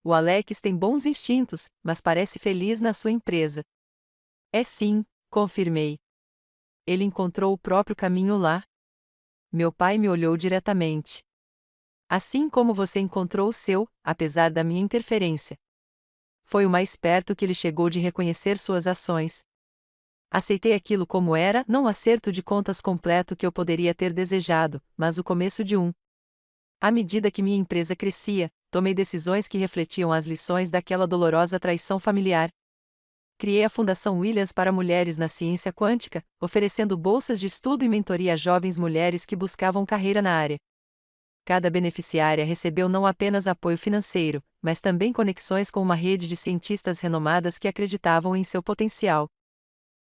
O Alex tem bons instintos, mas parece feliz na sua empresa. É sim, confirmei. Ele encontrou o próprio caminho lá. Meu pai me olhou diretamente. Assim como você encontrou o seu, apesar da minha interferência. Foi o mais perto que ele chegou de reconhecer suas ações. Aceitei aquilo como era, não o acerto de contas completo que eu poderia ter desejado, mas o começo de um. À medida que minha empresa crescia, tomei decisões que refletiam as lições daquela dolorosa traição familiar. Criei a Fundação Williams para mulheres na ciência quântica, oferecendo bolsas de estudo e mentoria a jovens mulheres que buscavam carreira na área. Cada beneficiária recebeu não apenas apoio financeiro, mas também conexões com uma rede de cientistas renomadas que acreditavam em seu potencial.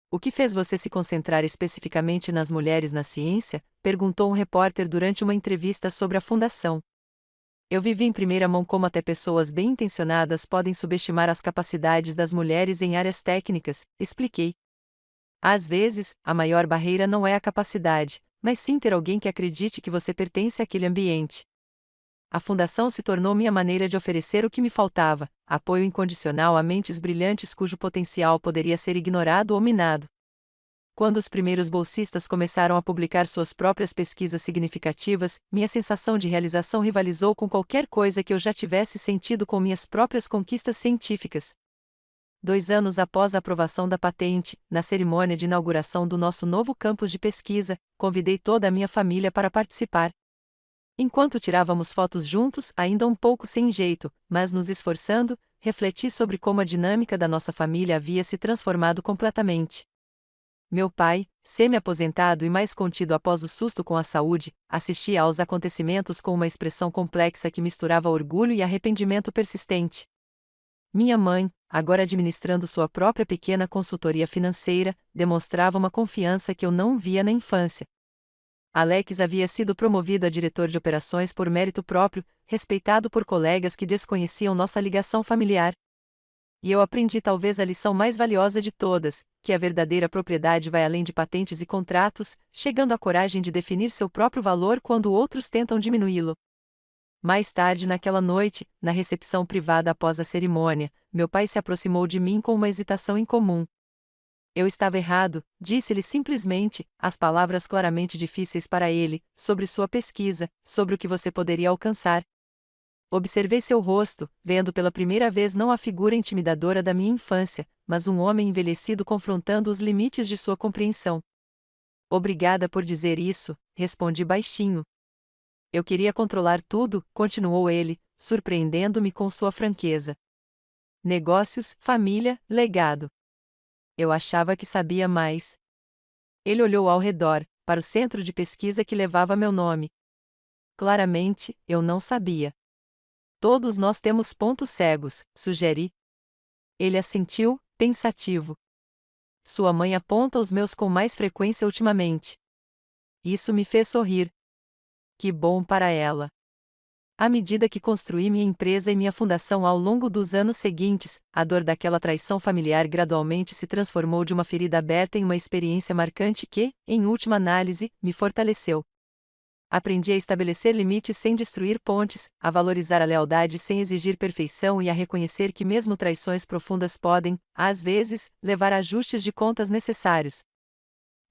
O que fez você se concentrar especificamente nas mulheres na ciência? Perguntou um repórter durante uma entrevista sobre a fundação. Eu vivi em primeira mão como até pessoas bem-intencionadas podem subestimar as capacidades das mulheres em áreas técnicas, expliquei. Às vezes, a maior barreira não é a capacidade, mas sim ter alguém que acredite que você pertence àquele ambiente. A fundação se tornou minha maneira de oferecer o que me faltava, apoio incondicional a mentes brilhantes cujo potencial poderia ser ignorado ou minado. Quando os primeiros bolsistas começaram a publicar suas próprias pesquisas significativas, minha sensação de realização rivalizou com qualquer coisa que eu já tivesse sentido com minhas próprias conquistas científicas. 2 anos após a aprovação da patente, na cerimônia de inauguração do nosso novo campus de pesquisa, convidei toda a minha família para participar. Enquanto tirávamos fotos juntos, ainda um pouco sem jeito, mas nos esforçando, refleti sobre como a dinâmica da nossa família havia se transformado completamente. Meu pai, semi-aposentado e mais contido após o susto com a saúde, assistia aos acontecimentos com uma expressão complexa que misturava orgulho e arrependimento persistente. Minha mãe, agora administrando sua própria pequena consultoria financeira, demonstrava uma confiança que eu não via na infância. Alex havia sido promovido a diretor de operações por mérito próprio, respeitado por colegas que desconheciam nossa ligação familiar. E eu aprendi talvez a lição mais valiosa de todas, que a verdadeira propriedade vai além de patentes e contratos, chegando à coragem de definir seu próprio valor quando outros tentam diminuí-lo. Mais tarde naquela noite, na recepção privada após a cerimônia, meu pai se aproximou de mim com uma hesitação incomum. Eu estava errado, disse-lhe simplesmente, as palavras claramente difíceis para ele, sobre sua pesquisa, sobre o que você poderia alcançar. Observei seu rosto, vendo pela primeira vez não a figura intimidadora da minha infância, mas um homem envelhecido confrontando os limites de sua compreensão. Obrigada por dizer isso, respondi baixinho. Eu queria controlar tudo, continuou ele, surpreendendo-me com sua franqueza. Negócios, família, legado. Eu achava que sabia mais. Ele olhou ao redor, para o centro de pesquisa que levava meu nome. Claramente, eu não sabia. Todos nós temos pontos cegos, sugeri. Ele assentiu, pensativo. Sua mãe aponta os meus com mais frequência ultimamente. Isso me fez sorrir. Que bom para ela. À medida que construí minha empresa e minha fundação ao longo dos anos seguintes, a dor daquela traição familiar gradualmente se transformou de uma ferida aberta em uma experiência marcante que, em última análise, me fortaleceu. Aprendi a estabelecer limites sem destruir pontes, a valorizar a lealdade sem exigir perfeição e a reconhecer que mesmo traições profundas podem, às vezes, levar a ajustes de contas necessários.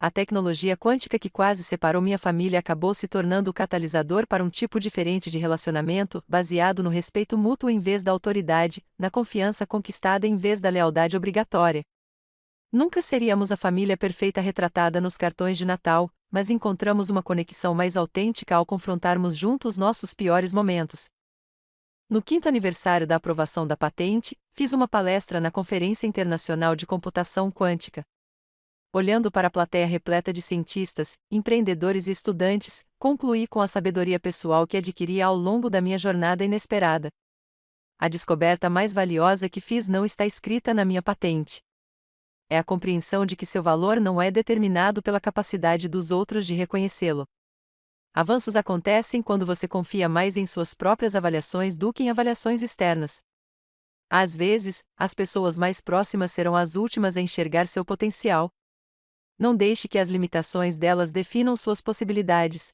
A tecnologia quântica que quase separou minha família acabou se tornando o catalisador para um tipo diferente de relacionamento, baseado no respeito mútuo em vez da autoridade, na confiança conquistada em vez da lealdade obrigatória. Nunca seríamos a família perfeita retratada nos cartões de Natal, mas encontramos uma conexão mais autêntica ao confrontarmos juntos nossos piores momentos. No 5º aniversário da aprovação da patente, fiz uma palestra na Conferência Internacional de Computação Quântica. Olhando para a plateia repleta de cientistas, empreendedores e estudantes, concluí com a sabedoria pessoal que adquiri ao longo da minha jornada inesperada. A descoberta mais valiosa que fiz não está escrita na minha patente. É a compreensão de que seu valor não é determinado pela capacidade dos outros de reconhecê-lo. Avanços acontecem quando você confia mais em suas próprias avaliações do que em avaliações externas. Às vezes, as pessoas mais próximas serão as últimas a enxergar seu potencial. Não deixe que as limitações delas definam suas possibilidades.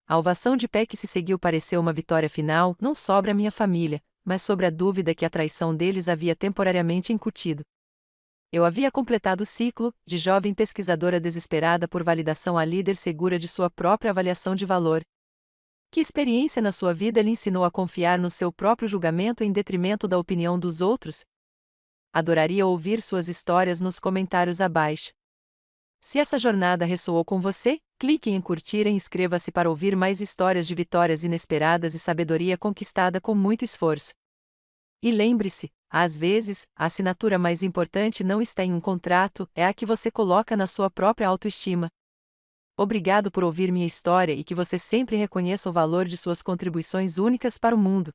A ovação de pé que se seguiu pareceu uma vitória final, não sobre a minha família, mas sobre a dúvida que a traição deles havia temporariamente incutido. Eu havia completado o ciclo, de jovem pesquisadora desesperada por validação a líder segura de sua própria avaliação de valor. Que experiência na sua vida lhe ensinou a confiar no seu próprio julgamento em detrimento da opinião dos outros? Adoraria ouvir suas histórias nos comentários abaixo. Se essa jornada ressoou com você, clique em curtir e inscreva-se para ouvir mais histórias de vitórias inesperadas e sabedoria conquistada com muito esforço. E lembre-se, às vezes, a assinatura mais importante não está em um contrato, é a que você coloca na sua própria autoestima. Obrigado por ouvir minha história e que você sempre reconheça o valor de suas contribuições únicas para o mundo.